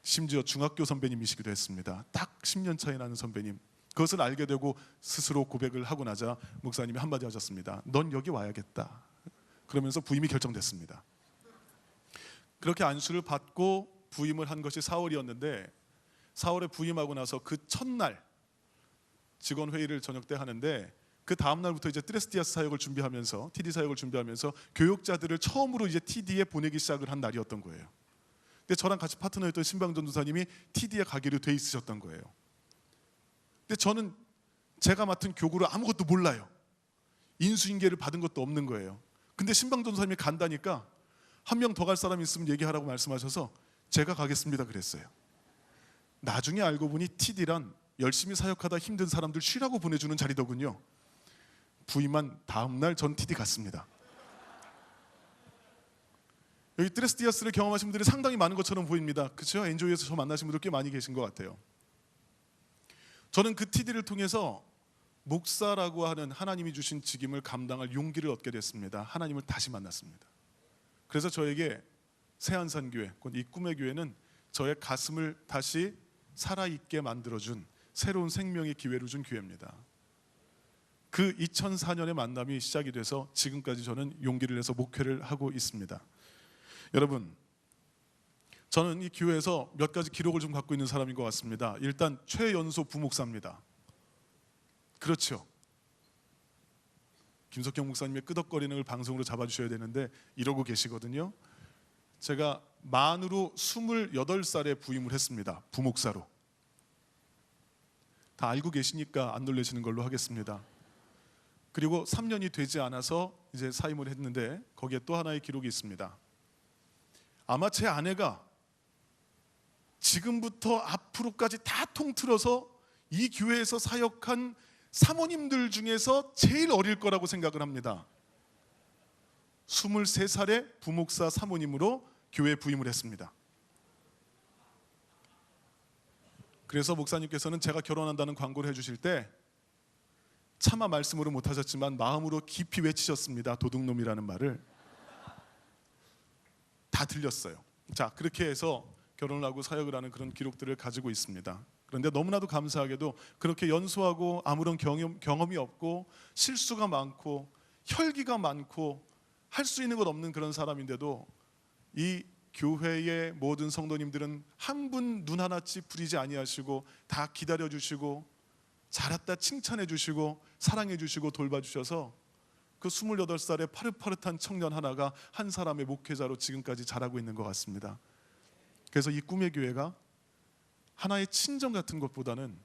S4: 심지어 중학교 선배님이시기도 했습니다. 딱 10년 차이 나는 선배님. 그것을 알게 되고 스스로 고백을 하고 나자 목사님이 한마디 하셨습니다. 넌 여기 와야겠다. 그러면서 부임이 결정됐습니다. 그렇게 안수를 받고 부임을 한 것이 4월이었는데 4월에 부임하고 나서 그 첫날 직원 회의를 저녁 때 하는데 그 다음 날부터 이제 트레스티아스 사역을 준비하면서 TD 사역을 준비하면서 교육자들을 처음으로 이제 TD에 보내기 시작을 한 날이었던 거예요. 근데 저랑 같이 파트너였던 신방전 도사님이 TD에 가기로 돼 있으셨던 거예요. 근데 저는 제가 맡은 교구를 아무것도 몰라요. 인수인계를 받은 것도 없는 거예요. 근데 신방전 도사님이 간다니까 한 명 더 갈 사람 있으면 얘기하라고 말씀하셔서 제가 가겠습니다 그랬어요. 나중에 알고 보니 TD란 열심히 사역하다 힘든 사람들 쉬라고 보내주는 자리더군요. 부임한 다음 날 전 TD 갔습니다. 여기 트레스티아스를 경험하신 분들이 상당히 많은 것처럼 보입니다. 그렇죠? 엔조이에서 저 만나신 분들 꽤 많이 계신 것 같아요. 저는 그 TD를 통해서 목사라고 하는 하나님이 주신 직임을 감당할 용기를 얻게 됐습니다. 하나님을 다시 만났습니다. 그래서 저에게 새안산교회, 이 꿈의 교회는 저의 가슴을 다시 살아있게 만들어준 새로운 생명의 기회를 준 교회입니다. 그 2004년의 만남이 시작이 돼서 지금까지 저는 용기를 내서 목회를 하고 있습니다. 여러분, 저는 이 교회에서 몇 가지 기록을 좀 갖고 있는 사람인 것 같습니다. 일단 최연소 부목사입니다. 그렇죠. 김석경 목사님의 끄덕거리는 걸 방송으로 잡아주셔야 되는데 이러고 계시거든요. 제가 만으로 28살에 부임을 했습니다. 부목사로. 다 알고 계시니까 안 놀라시는 걸로 하겠습니다. 그리고 3년이 되지 않아서 이제 사임을 했는데 거기에 또 하나의 기록이 있습니다. 아마 제 아내가 지금부터 앞으로까지 다 통틀어서 이 교회에서 사역한 사모님들 중에서 제일 어릴 거라고 생각을 합니다. 23살에 부목사 사모님으로 교회에 부임을 했습니다. 그래서 목사님께서는 제가 결혼한다는 광고를 해주실 때 차마 말씀으로 못하셨지만 마음으로 깊이 외치셨습니다. 도둑놈이라는 말을 다 들렸어요. 자, 그렇게 해서 결혼을 하고 사역을 하는 그런 기록들을 가지고 있습니다. 그런데 너무나도 감사하게도 그렇게 연소하고 아무런 경험이 없고 실수가 많고 혈기가 많고 할 수 있는 것 없는 그런 사람인데도 이 교회의 모든 성도님들은 한 분 눈 하나치 부리지 아니하시고 다 기다려 주시고 잘했다 칭찬해 주시고 사랑해 주시고 돌봐 주셔서 그 28살의 파릇파릇한 청년 하나가 한 사람의 목회자로 지금까지 자라고 있는 것 같습니다. 그래서 이 꿈의 교회가 하나의 친정 같은 것보다는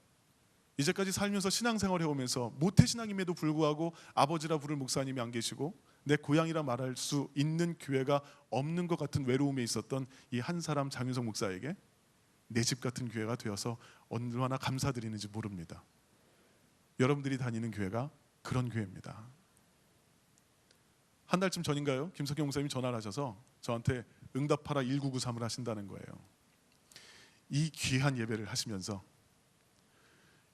S4: 이제까지 살면서 신앙생활 해오면서 모태신앙임에도 불구하고 아버지라 부를 목사님이 안 계시고 내 고향이라 말할 수 있는 교회가 없는 것 같은 외로움에 있었던 이 한 사람 장윤석 목사에게 내 집 같은 교회가 되어서 얼마나 감사드리는지 모릅니다. 여러분들이 다니는 교회가 그런 교회입니다. 한 달쯤 전인가요? 김석경 목사님이 전화를 하셔서 저한테 응답하라 1993을 하신다는 거예요. 이 귀한 예배를 하시면서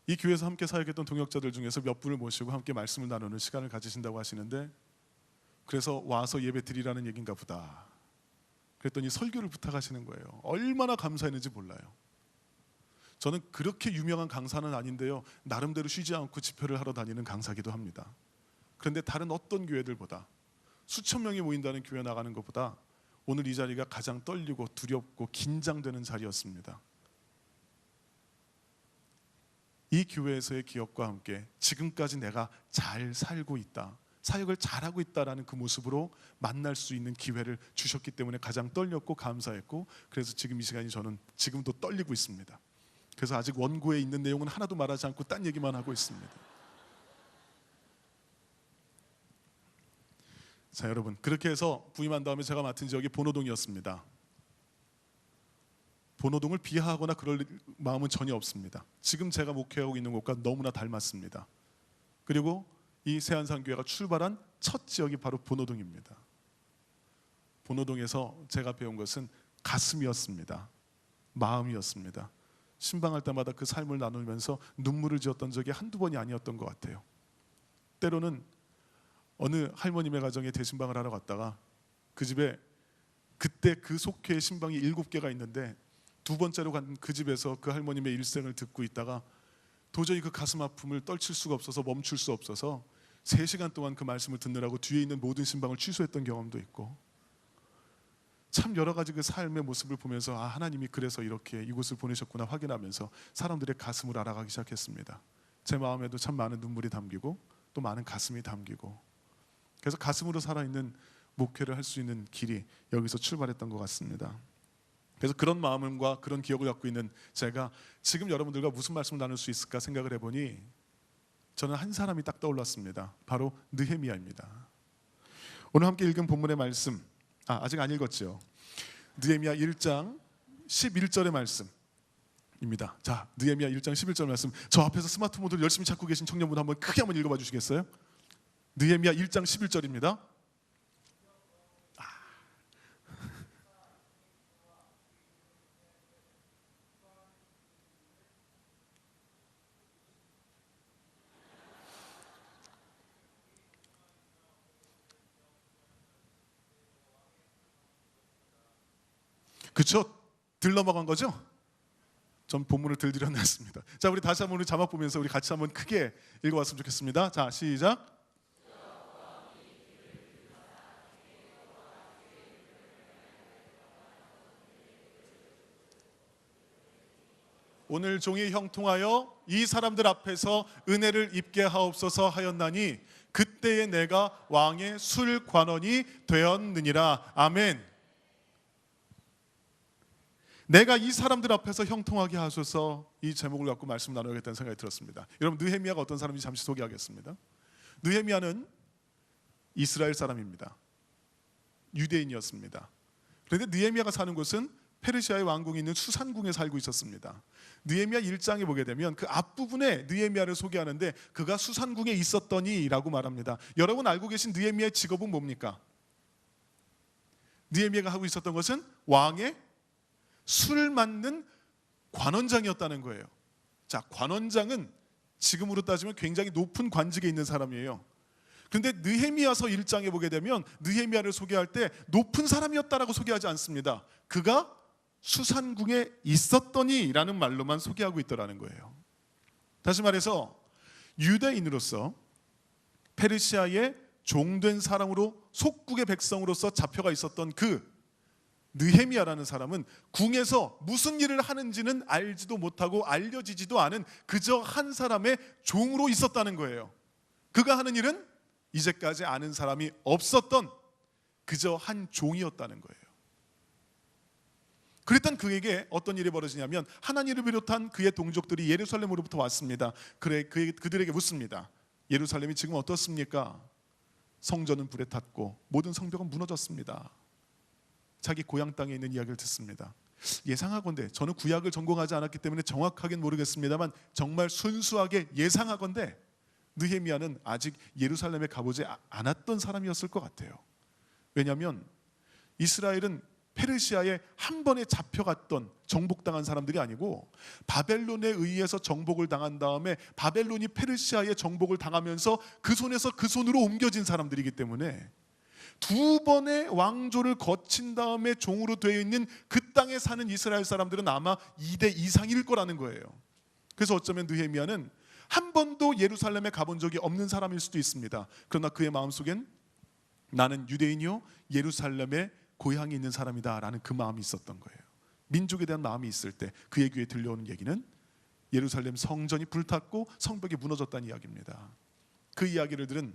S4: 이 교회에서 함께 사역했던 동역자들 중에서 몇 분을 모시고 함께 말씀을 나누는 시간을 가지신다고 하시는데 그래서 와서 예배 드리라는 얘기인가 보다. 그랬더니 설교를 부탁하시는 거예요. 얼마나 감사했는지 몰라요. 저는 그렇게 유명한 강사는 아닌데요, 나름대로 쉬지 않고 집회를 하러 다니는 강사기도 합니다. 그런데 다른 어떤 교회들보다 수천 명이 모인다는 교회 나가는 것보다 오늘 이 자리가 가장 떨리고 두렵고 긴장되는 자리였습니다. 이 교회에서의 기억과 함께 지금까지 내가 잘 살고 있다, 사역을 잘하고 있다라는 그 모습으로 만날 수 있는 기회를 주셨기 때문에 가장 떨렸고 감사했고, 그래서 지금 이 시간이 저는 지금도 떨리고 있습니다. 그래서 아직 원고에 있는 내용은 하나도 말하지 않고 딴 얘기만 하고 있습니다. 자, 여러분, 그렇게 해서 부임한 다음에 제가 맡은 지역이 본호동이었습니다. 본호동을 비하하거나 그럴 마음은 전혀 없습니다. 지금 제가 목회하고 있는 곳과 너무나 닮았습니다. 그리고 이 새한산교회가 출발한 첫 지역이 바로 본호동입니다. 본호동에서 제가 배운 것은 가슴이었습니다. 마음이었습니다. 신방할 때마다 그 삶을 나누면서 눈물을 지었던 적이 한두 번이 아니었던 것 같아요. 때로는 어느 할머님의 가정에 대신방을 하러 갔다가 그 집에 그때 그 속회의 신방이 7개가 있는데 두 번째로 간 그 집에서 그 할머님의 일생을 듣고 있다가 도저히 그 가슴 아픔을 떨칠 수가 없어서 멈출 수 없어서 3시간 동안 그 말씀을 듣느라고 뒤에 있는 모든 신방을 취소했던 경험도 있고, 참 여러 가지 그 삶의 모습을 보면서 아, 하나님이 그래서 이렇게 이곳을 보내셨구나 확인하면서 사람들의 가슴을 알아가기 시작했습니다. 제 마음에도 참 많은 눈물이 담기고 또 많은 가슴이 담기고, 그래서 가슴으로 살아있는 목회를 할 수 있는 길이 여기서 출발했던 것 같습니다. 그래서 그런 마음과 그런 기억을 갖고 있는 제가 지금 여러분들과 무슨 말씀을 나눌 수 있을까 생각을 해보니 저는 한 사람이 딱 떠올랐습니다. 바로 느헤미야입니다. 오늘 함께 읽은 본문의 말씀, 아직 안 읽었죠? 느헤미야 1장 11절의 말씀입니다. 자, 느헤미야 1장 11절 말씀, 저 앞에서 스마트폰을 열심히 찾고 계신 청년분 한번 크게 한번 읽어봐 주시겠어요? 느헤미야 1장 11절입니다. 그쵸? 들 넘어간 거죠? 전 본문을 들 드렸습니다. 자, 우리 다시 한번 우리 자막 보면서 우리 같이 한번 크게 읽어봤으면 좋겠습니다. 자, 시작. 오늘 종이 형통하여 이 사람들 앞에서 은혜를 입게 하옵소서 하였나니 그때에 내가 왕의 술관원이 되었느니라. 아멘. 내가 이 사람들 앞에서 형통하게 하소서, 이 제목을 갖고 말씀 나누겠다는 생각이 들었습니다. 여러분, 느헤미야가 어떤 사람인지 잠시 소개하겠습니다. 느헤미야는 이스라엘 사람입니다. 유대인이었습니다. 그런데 느헤미야가 사는 곳은 페르시아의 왕궁이 있는 수산궁에 살고 있었습니다. 느헤미야 1장에 보게 되면 그 앞부분에 느헤미야를 소개하는데 그가 수산궁에 있었더니 라고 말합니다. 여러분 알고 계신 느헤미야의 직업은 뭡니까? 느헤미야가 하고 있었던 것은 왕의 술 맡는 관원장이었다는 거예요. 자, 관원장은 지금으로 따지면 굉장히 높은 관직에 있는 사람이에요. 그런데 느헤미야서 1장에 보게 되면 느헤미야를 소개할 때 높은 사람이었다라고 소개하지 않습니다. 그가 수산궁에 있었더니라는 말로만 소개하고 있더라는 거예요. 다시 말해서 유대인으로서 페르시아의 종된 사람으로 속국의 백성으로서 잡혀가 있었던 그 느헤미야라는 사람은 궁에서 무슨 일을 하는지는 알지도 못하고 알려지지도 않은 그저 한 사람의 종으로 있었다는 거예요. 그가 하는 일은 이제까지 아는 사람이 없었던 그저 한 종이었다는 거예요. 그랬던 그에게 어떤 일이 벌어지냐면 하나님을 비롯한 그의 동족들이 예루살렘으로부터 왔습니다. 그들에게 묻습니다. 예루살렘이 지금 어떻습니까? 성전은 불에 탔고 모든 성벽은 무너졌습니다. 자기 고향 땅에 있는 이야기를 듣습니다. 예상하건대, 저는 구약을 전공하지 않았기 때문에 정확하게는 모르겠습니다만 정말 순수하게 예상하건대 느헤미야는 아직 예루살렘에 가보지 않았던 사람이었을 것 같아요. 왜냐하면 이스라엘은 페르시아에 한 번에 잡혀갔던, 정복당한 사람들이 아니고 바벨론에 의해서 정복을 당한 다음에 바벨론이 페르시아에 정복을 당하면서 그 손에서 그 손으로 옮겨진 사람들이기 때문에 두 번의 왕조를 거친 다음에 종으로 되어 있는 그 땅에 사는 이스라엘 사람들은 아마 2대 이상일 거라는 거예요. 그래서 어쩌면 느헤미야는 한 번도 예루살렘에 가본 적이 없는 사람일 수도 있습니다. 그러나 그의 마음속엔 나는 유대인이요 예루살렘에 고향이 있는 사람이다 라는 그 마음이 있었던 거예요. 민족에 대한 마음이 있을 때 그의 귀에 들려오는 얘기는 예루살렘 성전이 불탔고 성벽이 무너졌다는 이야기입니다. 그 이야기를 들은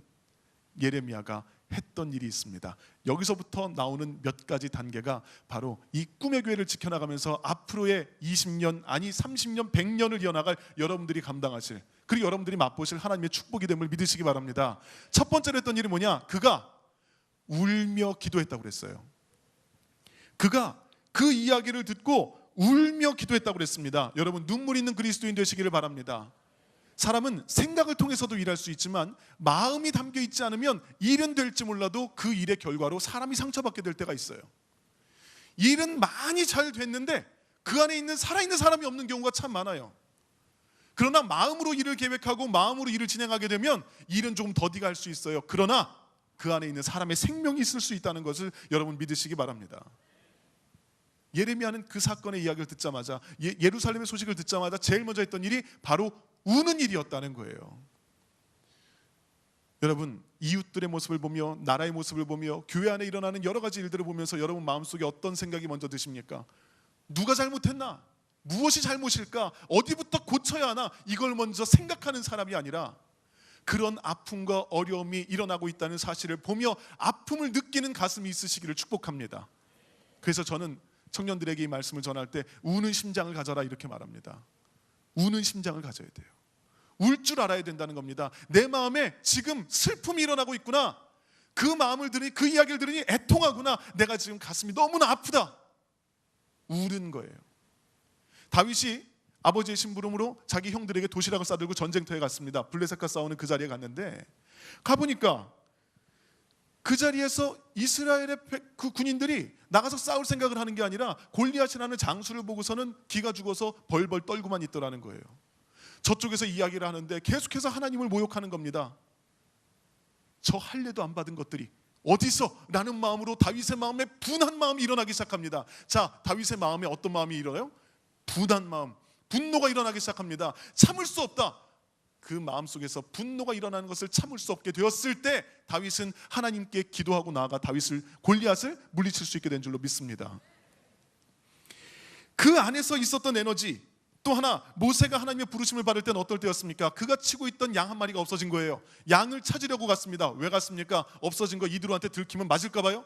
S4: 예레미야가 했던 일이 있습니다. 여기서부터 나오는 몇 가지 단계가 바로 이 꿈의 교회를 지켜나가면서 앞으로의 20년 아니 30년 100년을 이어나갈 여러분들이 감당하실, 그리고 여러분들이 맛보실 하나님의 축복이 됨을 믿으시기 바랍니다. 첫 번째로 했던 일이 뭐냐? 그가 울며 기도했다고 그랬어요. 그가 그 이야기를 듣고 울며 기도했다고 그랬습니다. 여러분, 눈물 있는 그리스도인 되시기를 바랍니다. 사람은 생각을 통해서도 일할 수 있지만 마음이 담겨 있지 않으면 일은 될지 몰라도 그 일의 결과로 사람이 상처받게 될 때가 있어요. 일은 많이 잘 됐는데 그 안에 있는 살아있는 사람이 없는 경우가 참 많아요. 그러나 마음으로 일을 계획하고 마음으로 일을 진행하게 되면 일은 조금 더디가 할 수 있어요. 그러나 그 안에 있는 사람의 생명이 있을 수 있다는 것을 여러분 믿으시기 바랍니다. 예레미야는 그 사건의 이야기를 듣자마자, 예루살렘의 소식을 듣자마자 제일 먼저 했던 일이 바로 우는 일이었다는 거예요. 여러분, 이웃들의 모습을 보며 나라의 모습을 보며 교회 안에 일어나는 여러 가지 일들을 보면서 여러분 마음속에 어떤 생각이 먼저 드십니까? 누가 잘못했나? 무엇이 잘못일까? 어디부터 고쳐야 하나? 이걸 먼저 생각하는 사람이 아니라 그런 아픔과 어려움이 일어나고 있다는 사실을 보며 아픔을 느끼는 가슴이 있으시기를 축복합니다. 그래서 저는 청년들에게 이 말씀을 전할 때 우는 심장을 가져라 이렇게 말합니다. 우는 심장을 가져야 돼요. 울 줄 알아야 된다는 겁니다. 내 마음에 지금 슬픔이 일어나고 있구나. 그 마음을 들으니, 그 이야기를 들으니 애통하구나. 내가 지금 가슴이 너무나 아프다. 우는 거예요. 다윗이 아버지의 심부름으로 자기 형들에게 도시락을 싸들고 전쟁터에 갔습니다. 블레셋과 싸우는 그 자리에 갔는데 가보니까 그 자리에서 이스라엘의 그 군인들이 나가서 싸울 생각을 하는 게 아니라 골리앗이라는 장수를 보고서는 기가 죽어서 벌벌 떨고만 있더라는 거예요. 저쪽에서 이야기를 하는데 계속해서 하나님을 모욕하는 겁니다. 저 할례도 안 받은 것들이 어디서? 라는 마음으로 다윗의 마음에 분한 마음이 일어나기 시작합니다. 자, 다윗의 마음에 어떤 마음이 일어나요? 분한 마음, 분노가 일어나기 시작합니다. 참을 수 없다. 그 마음속에서 분노가 일어나는 것을 참을 수 없게 되었을 때 다윗은 하나님께 기도하고 나아가 골리앗을 물리칠 수 있게 된 줄로 믿습니다. 그 안에서 있었던 에너지, 또 하나 모세가 하나님의 부르심을 받을 때는 어떨 때였습니까? 그가 치고 있던 양 한 마리가 없어진 거예요. 양을 찾으려고 갔습니다. 왜 갔습니까? 없어진 거 이들한테 들키면 맞을까 봐요?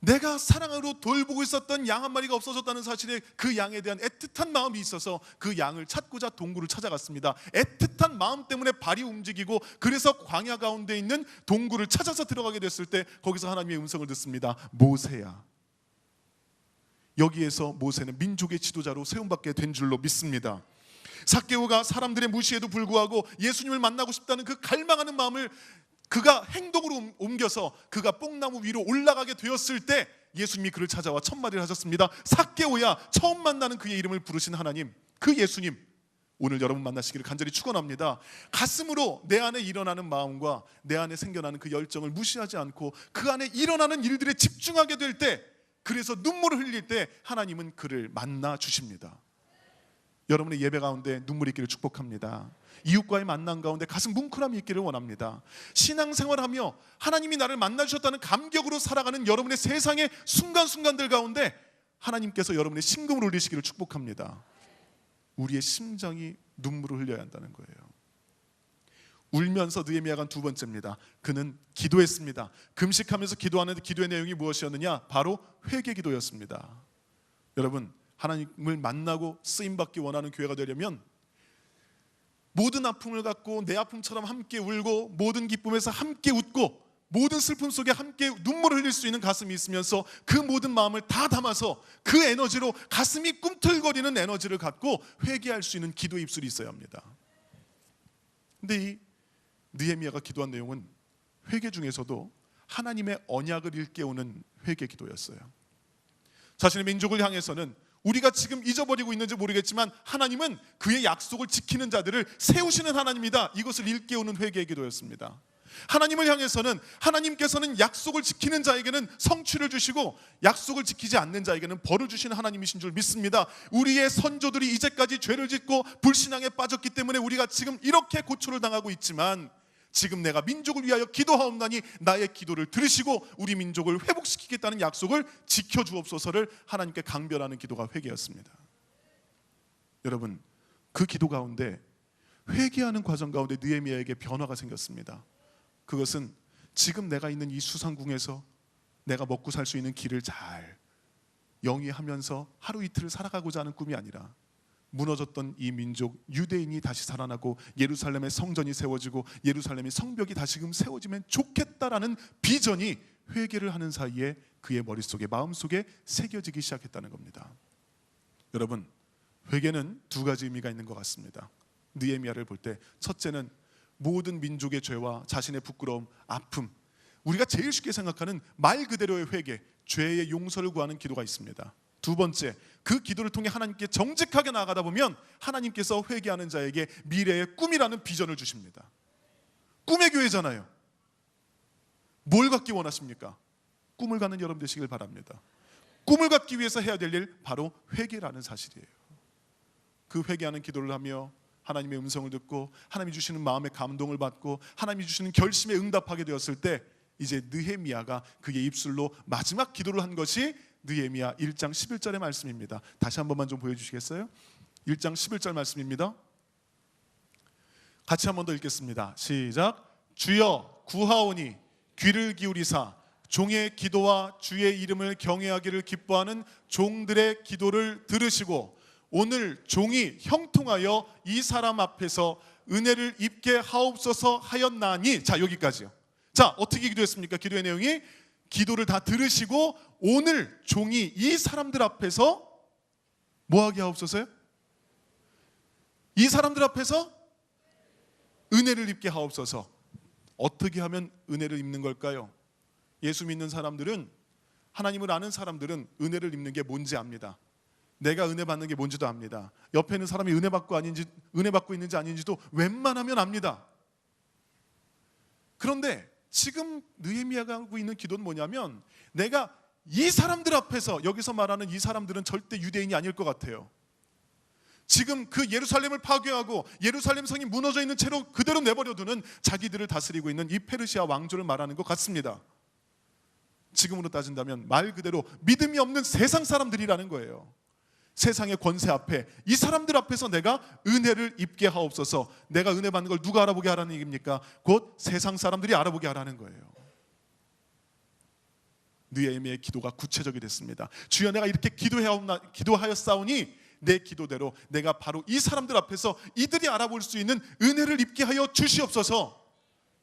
S4: 내가 사랑으로 돌보고 있었던 양 한 마리가 없어졌다는 사실에 그 양에 대한 애틋한 마음이 있어서 그 양을 찾고자 동굴을 찾아갔습니다. 애틋한 마음 때문에 발이 움직이고 그래서 광야 가운데 있는 동굴을 찾아서 들어가게 됐을 때 거기서 하나님의 음성을 듣습니다. 모세야. 여기에서 모세는 민족의 지도자로 세움받게 된 줄로 믿습니다. 삭개오가 사람들의 무시에도 불구하고 예수님을 만나고 싶다는 그 갈망하는 마음을 그가 행동으로 옮겨서 그가 뽕나무 위로 올라가게 되었을 때 예수님이 그를 찾아와 첫 마디를 하셨습니다. 삭개오야. 처음 만나는 그의 이름을 부르신 하나님, 그 예수님, 오늘 여러분 만나시기를 간절히 축원합니다. 가슴으로 내 안에 일어나는 마음과 내 안에 생겨나는 그 열정을 무시하지 않고 그 안에 일어나는 일들에 집중하게 될 때, 그래서 눈물을 흘릴 때 하나님은 그를 만나 주십니다. 여러분의 예배 가운데 눈물이 있기를 축복합니다. 이웃과의 만남 가운데 가슴 뭉클함이 있기를 원합니다. 신앙생활하며 하나님이 나를 만나주셨다는 감격으로 살아가는 여러분의 세상의 순간순간들 가운데 하나님께서 여러분의 심금을 울리시기를 축복합니다. 우리의 심정이 눈물을 흘려야 한다는 거예요. 울면서 느헤미야가 두 번째입니다. 그는 기도했습니다. 금식하면서 기도하는데 기도의 내용이 무엇이었느냐? 바로 회개 기도였습니다. 여러분, 하나님을 만나고 쓰임받기 원하는 교회가 되려면 모든 아픔을 갖고 내 아픔처럼 함께 울고 모든 기쁨에서 함께 웃고 모든 슬픔 속에 함께 눈물을 흘릴 수 있는 가슴이 있으면서 그 모든 마음을 다 담아서 그 에너지로 가슴이 꿈틀거리는 에너지를 갖고 회개할 수 있는 기도 입술이 있어야 합니다. 근데 이 느헤미야가 기도한 내용은 회개 중에서도 하나님의 언약을 일깨우는 회개 기도였어요. 자신의 민족을 향해서는 우리가 지금 잊어버리고 있는지 모르겠지만 하나님은 그의 약속을 지키는 자들을 세우시는 하나님이다. 이것을 일깨우는 회개의 기도였습니다. 하나님을 향해서는 하나님께서는 약속을 지키는 자에게는 성취를 주시고 약속을 지키지 않는 자에게는 벌을 주시는 하나님이신 줄 믿습니다. 우리의 선조들이 이제까지 죄를 짓고 불신앙에 빠졌기 때문에 우리가 지금 이렇게 고초를 당하고 있지만 지금 내가 민족을 위하여 기도하옵나니 나의 기도를 들으시고 우리 민족을 회복시키겠다는 약속을 지켜주옵소서를 하나님께 강변하는 기도가 회개였습니다. 여러분, 그 기도 가운데 회개하는 과정 가운데 느헤미야에게 변화가 생겼습니다. 그것은 지금 내가 있는 이 수상궁에서 내가 먹고 살 수 있는 길을 잘 영위하면서 하루 이틀을 살아가고자 하는 꿈이 아니라 무너졌던 이 민족 유대인이 다시 살아나고 예루살렘의 성전이 세워지고 예루살렘의 성벽이 다시금 세워지면 좋겠다라는 비전이 회개를 하는 사이에 그의 머릿속에 마음속에 새겨지기 시작했다는 겁니다. 여러분, 회개는 두 가지 의미가 있는 것 같습니다. 느헤미야를 볼 때 첫째는 모든 민족의 죄와 자신의 부끄러움, 아픔, 우리가 제일 쉽게 생각하는 말 그대로의 회개, 죄의 용서를 구하는 기도가 있습니다. 두 번째, 그 기도를 통해 하나님께 정직하게 나아가다 보면 하나님께서 회개하는 자에게 미래의 꿈이라는 비전을 주십니다. 꿈의 교회잖아요. 뭘 갖기 원하십니까? 꿈을 갖는 여러분 되시길 바랍니다. 꿈을 갖기 위해서 해야 될 일, 바로 회개라는 사실이에요. 그 회개하는 기도를 하며 하나님의 음성을 듣고 하나님이 주시는 마음의 감동을 받고 하나님이 주시는 결심에 응답하게 되었을 때 이제 느헤미야가 그의 입술로 마지막 기도를 한 것이 느헤미야 1장 11절의 말씀입니다. 다시 한 번만 좀 보여주시겠어요? 1장 11절 말씀입니다. 같이 한 번 더 읽겠습니다. 시작. 주여 구하오니 귀를 기울이사 종의 기도와 주의 이름을 경외하기를 기뻐하는 종들의 기도를 들으시고 오늘 종이 형통하여 이 사람 앞에서 은혜를 입게 하옵소서 하였나니. 자, 여기까지요. 자, 어떻게 기도했습니까? 기도의 내용이 기도를 다 들으시고 오늘 종이 이 사람들 앞에서 뭐하게 하옵소서요? 이 사람들 앞에서 은혜를 입게 하옵소서. 어떻게 하면 은혜를 입는 걸까요? 예수 믿는 사람들은, 하나님을 아는 사람들은 은혜를 입는 게 뭔지 압니다. 내가 은혜 받는 게 뭔지도 압니다. 옆에 있는 사람이 은혜 받고 있는지 아닌지도 웬만하면 압니다. 그런데 지금 느헤미야가 하고 있는 기도는 뭐냐면, 내가 이 사람들 앞에서, 여기서 말하는 이 사람들은 절대 유대인이 아닐 것 같아요. 지금 그 예루살렘을 파괴하고 예루살렘 성이 무너져 있는 채로 그대로 내버려두는 자기들을 다스리고 있는 이 페르시아 왕조를 말하는 것 같습니다. 지금으로 따진다면 말 그대로 믿음이 없는 세상 사람들이라는 거예요. 세상의 권세 앞에, 이 사람들 앞에서 내가 은혜를 입게 하옵소서. 내가 은혜 받는 걸 누가 알아보게 하라는 얘기입니까? 곧 세상 사람들이 알아보게 하라는 거예요. 느헤미야의 기도가 구체적이 됐습니다. 주여, 내가 이렇게 기도하였사오니 내 기도대로 내가 바로 이 사람들 앞에서 이들이 알아볼 수 있는 은혜를 입게 하여 주시옵소서.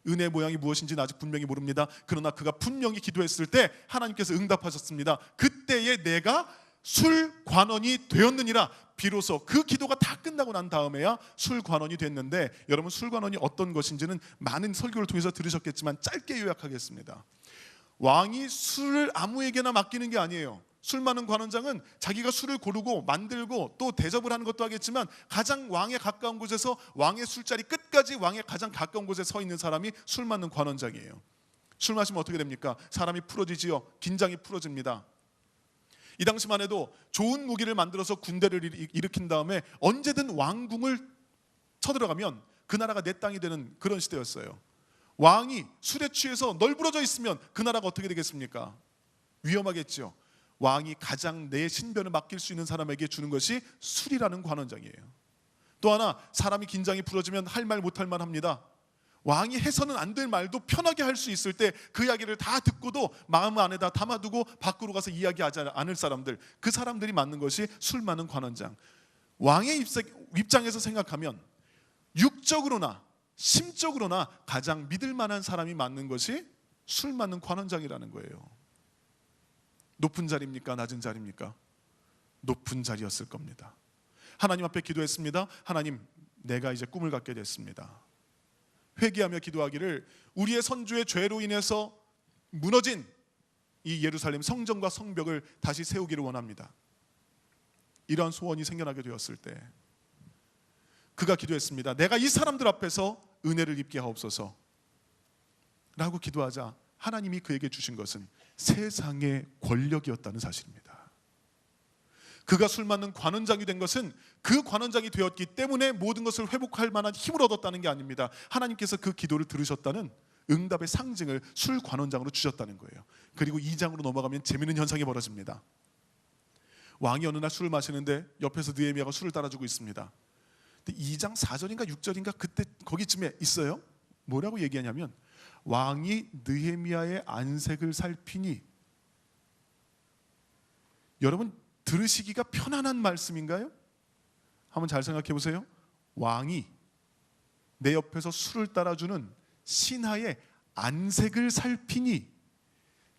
S4: 은혜의 모양이 무엇인지는 아직 분명히 모릅니다. 그러나 그가 분명히 기도했을 때 하나님께서 응답하셨습니다. 그때에 내가 술관원이 되었느니라. 비로소 그 기도가 다 끝나고 난 다음에야 술관원이 됐는데, 여러분 술관원이 어떤 것인지는 많은 설교를 통해서 들으셨겠지만 짧게 요약하겠습니다. 왕이 술을 아무에게나 맡기는 게 아니에요. 술 많은 관원장은 자기가 술을 고르고 만들고 또 대접을 하는 것도 하겠지만, 가장 왕에 가까운 곳에서 왕의 술자리 끝까지 왕에 가장 가까운 곳에 서 있는 사람이 술 맡는 관원장이에요. 술 마시면 어떻게 됩니까? 사람이 풀어지지요. 긴장이 풀어집니다. 이 당시만 해도 좋은 무기를 만들어서 군대를 일으킨 다음에 언제든 왕궁을 쳐들어가면 그 나라가 내 땅이 되는 그런 시대였어요. 왕이 술에 취해서 널브러져 있으면 그 나라가 어떻게 되겠습니까? 위험하겠죠. 왕이 가장 내 신변을 맡길 수 있는 사람에게 주는 것이 술이라는 관원장이에요. 또 하나, 사람이 긴장이 풀어지면 할 말 못할 말 합니다. 왕이 해서는 안 될 말도 편하게 할 수 있을 때 그 이야기를 다 듣고도 마음 안에다 담아두고 밖으로 가서 이야기하지 않을 사람들, 그 사람들이 맡는 것이 술 많은 관원장. 왕의 입장에서 생각하면 육적으로나 심적으로나 가장 믿을 만한 사람이 맡는 것이 술 맡는 관원장이라는 거예요. 높은 자리입니까? 낮은 자리입니까? 높은 자리였을 겁니다. 하나님 앞에 기도했습니다. 하나님, 내가 이제 꿈을 갖게 됐습니다. 회개하며 기도하기를, 우리의 선조의 죄로 인해서 무너진 이 예루살렘 성전과 성벽을 다시 세우기를 원합니다. 이러한 소원이 생겨나게 되었을 때 그가 기도했습니다. 내가 이 사람들 앞에서 은혜를 입게 하옵소서 라고 기도하자 하나님이 그에게 주신 것은 세상의 권력이었다는 사실입니다. 그가 술 맡는 관원장이 된 것은 그 관원장이 되었기 때문에 모든 것을 회복할 만한 힘을 얻었다는 게 아닙니다. 하나님께서 그 기도를 들으셨다는 응답의 상징을 술 관원장으로 주셨다는 거예요. 그리고 2장으로 넘어가면 재미있는 현상이 벌어집니다. 왕이 어느 날 술을 마시는데 옆에서 느헤미야가 술을 따라주고 있습니다. 근데 2장 4절인가 6절인가 그때 거기쯤에 있어요. 뭐라고 얘기하냐면, 왕이 느헤미야의 안색을 살피니. 여러분, 들으시기가 편안한 말씀인가요? 한번 잘 생각해 보세요. 왕이 내 옆에서 술을 따라주는 신하의 안색을 살피니.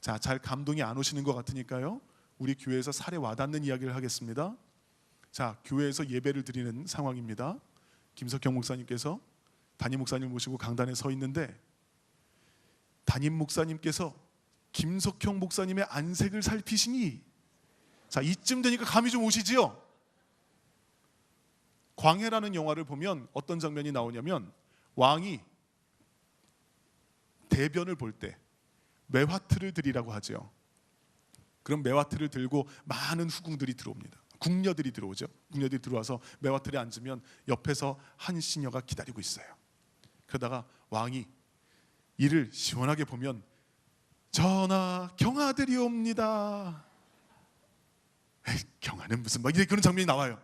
S4: 자, 잘 감동이 안 오시는 것 같으니까요, 우리 교회에서 살에 와닿는 이야기를 하겠습니다. 자, 교회에서 예배를 드리는 상황입니다. 김석경 목사님께서 담임 목사님을 모시고 강단에 서 있는데, 담임 목사님께서 김석형 목사님의 안색을 살피시니. 자, 이쯤 되니까 감이 좀 오시지요? 광해라는 영화를 보면 어떤 장면이 나오냐면, 왕이 대변을 볼 때 매화틀을 드리라고 하죠. 그럼 매화틀을 들고 많은 후궁들이 들어옵니다. 궁녀들이 들어오죠. 궁녀들이 들어와서 매화틀에 앉으면 옆에서 한 시녀가 기다리고 있어요. 그러다가 왕이 이를 시원하게 보면, 전하 경하드리옵니다. 경하는 무슨 막 그런 장면이 나와요.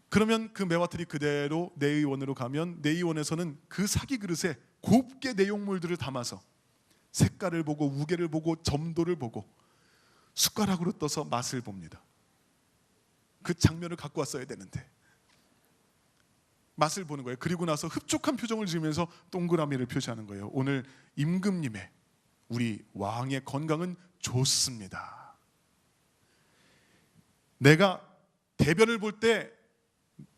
S4: 그러면 그 매화틀이 그대로 내의원으로 가면, 내의원에서는 그 사기 그릇에 곱게 내용물들을 담아서 색깔을 보고 우개를 보고 점도를 보고 숟가락으로 떠서 맛을 봅니다. 그 장면을 갖고 왔어야 되는데 맛을 보는 거예요. 그리고 나서 흡족한 표정을 지으면서 동그라미를 표시하는 거예요. 오늘 임금님의, 우리 왕의 건강은 좋습니다. 내가 대변을 볼 때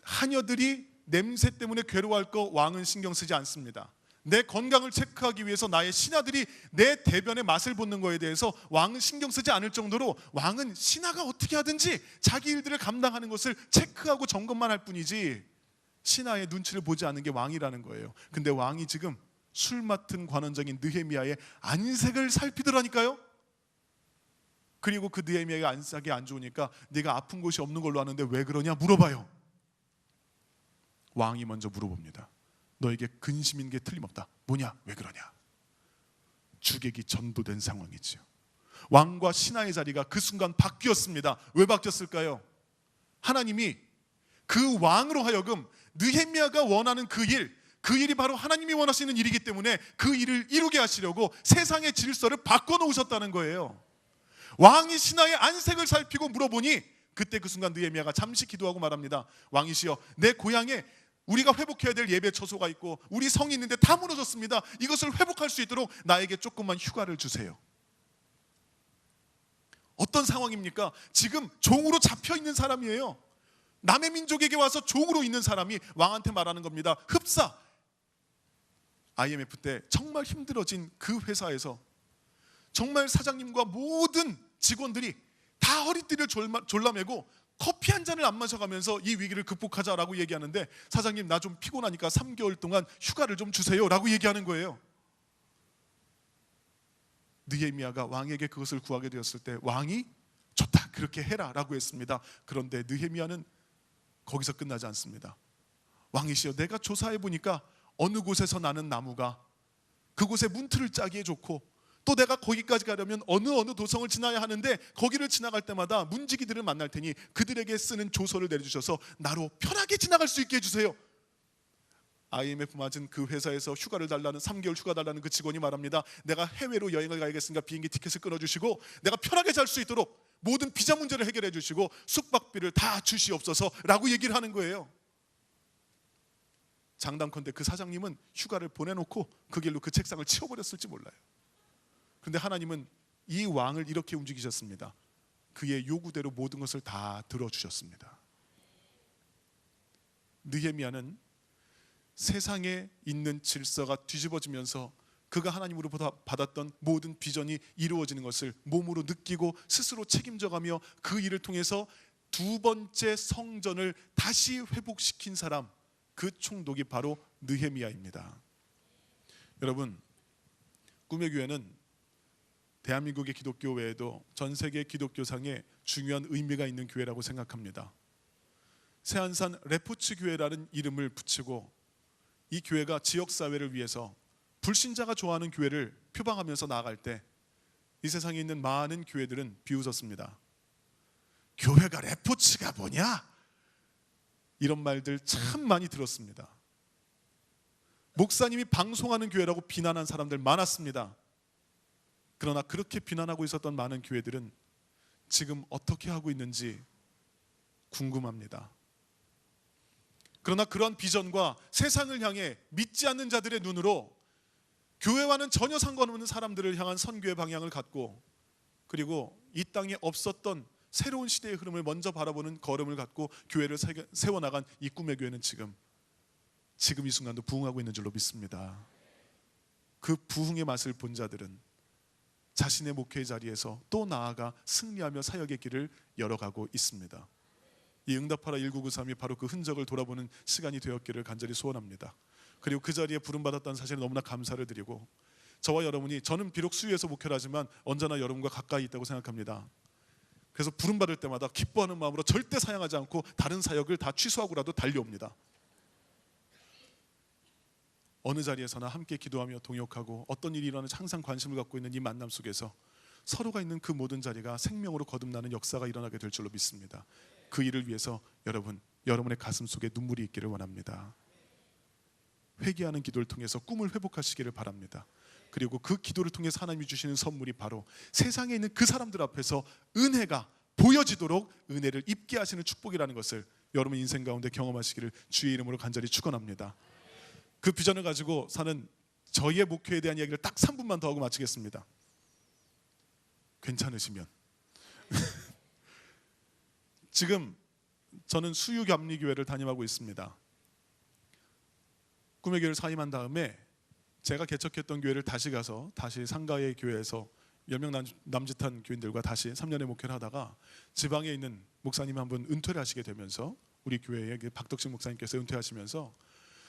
S4: 하녀들이 냄새 때문에 괴로워할 거 왕은 신경 쓰지 않습니다. 내 건강을 체크하기 위해서 나의 신하들이 내 대변의 맛을 보는 거에 대해서 왕은 신경 쓰지 않을 정도로, 왕은 신하가 어떻게 하든지 자기 일들을 감당하는 것을 체크하고 점검만 할 뿐이지 신하의 눈치를 보지 않는 게 왕이라는 거예요. 근데 왕이 지금 술 맡은 관원장인 느헤미야의 안색을 살피더라니까요. 그리고 그 느헤미야가 안색이 안 좋으니까 네가 아픈 곳이 없는 걸로 아는데 왜 그러냐 물어봐요. 왕이 먼저 물어봅니다. 너에게 근심인 게 틀림없다. 뭐냐? 왜 그러냐? 주객이 전도된 상황이지요. 왕과 신하의 자리가 그 순간 바뀌었습니다. 왜 바뀌었을까요? 하나님이 그 왕으로 하여금 느헤미야가 원하는 그 일이 바로 하나님이 원하시는 일이기 때문에 그 일을 이루게 하시려고 세상의 질서를 바꿔놓으셨다는 거예요. 왕이 신하의 안색을 살피고 물어보니, 그때 그 순간 느헤미야가 잠시 기도하고 말합니다. 왕이시여, 내 고향에 우리가 회복해야 될 예배 처소가 있고 우리 성이 있는데 다 무너졌습니다. 이것을 회복할 수 있도록 나에게 조금만 휴가를 주세요. 어떤 상황입니까? 지금 종으로 잡혀있는 사람이에요. 남의 민족에게 와서 종으로 있는 사람이 왕한테 말하는 겁니다. 흡사. IMF 때 정말 힘들어진 그 회사에서 정말 사장님과 모든 직원들이 다 허리띠를 졸라매고 커피 한 잔을 안 마셔가면서 이 위기를 극복하자라고 얘기하는데, 사장님 나 좀 피곤하니까 3개월 동안 휴가를 좀 주세요 라고 얘기하는 거예요. 느헤미야가 왕에게 그것을 구하게 되었을 때 왕이 좋다, 그렇게 해라 라고 했습니다. 그런데 느헤미야는 거기서 끝나지 않습니다. 왕이시여, 내가 조사해 보니까 어느 곳에서 나는 나무가 그곳에 문틀을 짜기에 좋고, 또 내가 거기까지 가려면 어느 도성을 지나야 하는데 거기를 지나갈 때마다 문지기들을 만날 테니 그들에게 쓰는 조서를 내려주셔서 나로 편하게 지나갈 수 있게 해주세요. IMF 맞은 그 회사에서 휴가를 달라는, 3개월 휴가 달라는 그 직원이 말합니다. 내가 해외로 여행을 가야겠으니까 비행기 티켓을 끊어주시고 내가 편하게 잘 수 있도록 모든 비자 문제를 해결해 주시고 숙박비를 다 주시옵소서 라고 얘기를 하는 거예요. 장담컨대 그 사장님은 휴가를 보내놓고 그 길로 그 책상을 치워버렸을지 몰라요. 근데 하나님은 이 왕을 이렇게 움직이셨습니다. 그의 요구대로 모든 것을 다 들어주셨습니다. 느헤미야는 세상에 있는 질서가 뒤집어지면서 그가 하나님으로 받았던 모든 비전이 이루어지는 것을 몸으로 느끼고 스스로 책임져가며 그 일을 통해서 두 번째 성전을 다시 회복시킨 사람, 그 총독이 바로 느헤미야입니다. 여러분, 꿈의 교회는 대한민국의 기독교 외에도 전 세계 기독교상에 중요한 의미가 있는 교회라고 생각합니다. 새안산 레포츠 교회라는 이름을 붙이고 이 교회가 지역사회를 위해서 불신자가 좋아하는 교회를 표방하면서 나아갈 때 이 세상에 있는 많은 교회들은 비웃었습니다. 교회가 레포츠가 뭐냐? 이런 말들 참 많이 들었습니다. 목사님이 방송하는 교회라고 비난한 사람들 많았습니다. 그러나 그렇게 비난하고 있었던 많은 교회들은 지금 어떻게 하고 있는지 궁금합니다. 그러나 그러한 비전과 세상을 향해 믿지 않는 자들의 눈으로 교회와는 전혀 상관없는 사람들을 향한 선교의 방향을 갖고, 그리고 이 땅에 없었던 새로운 시대의 흐름을 먼저 바라보는 걸음을 갖고 교회를 세워나간 이 꿈의 교회는 지금 이 순간도 부흥하고 있는 줄로 믿습니다. 그 부흥의 맛을 본 자들은 자신의 목회의 자리에서 또 나아가 승리하며 사역의 길을 열어가고 있습니다. 이 응답하라 1993이 바로 그 흔적을 돌아보는 시간이 되었기를 간절히 소원합니다. 그리고 그 자리에 부름받았다는 사실에 너무나 감사를 드리고, 저와 여러분이, 저는 비록 수위에서 목회를 하지만 언제나 여러분과 가까이 있다고 생각합니다. 그래서 부름받을 때마다 기뻐하는 마음으로 절대 사양하지 않고 다른 사역을 다 취소하고라도 달려옵니다. 어느 자리에서나 함께 기도하며 동역하고 어떤 일이 일어나는지 항상 관심을 갖고 있는 이 만남 속에서 서로가 있는 그 모든 자리가 생명으로 거듭나는 역사가 일어나게 될 줄로 믿습니다. 그 일을 위해서 여러분의 가슴 속에 눈물이 있기를 원합니다. 회개하는 기도를 통해서 꿈을 회복하시기를 바랍니다. 그리고 그 기도를 통해서 하나님이 주시는 선물이 바로 세상에 있는 그 사람들 앞에서 은혜가 보여지도록 은혜를 입게 하시는 축복이라는 것을 여러분 인생 가운데 경험하시기를 주의 이름으로 간절히 축원합니다. 그 비전을 가지고 사는 저희의 목회에 대한 이야기를 딱 3분만 더 하고 마치겠습니다. 괜찮으시면 지금 저는 수유감리교회를 담임하고 있습니다. 꿈의 교회를 사임한 다음에 제가 개척했던 교회를 다시 가서 다시 상가의 교회에서 몇 명 남짓한 교인들과 다시 3년의 목회를 하다가 지방에 있는 목사님이 한 분 은퇴를 하시게 되면서, 우리 교회의 박덕식 목사님께서 은퇴하시면서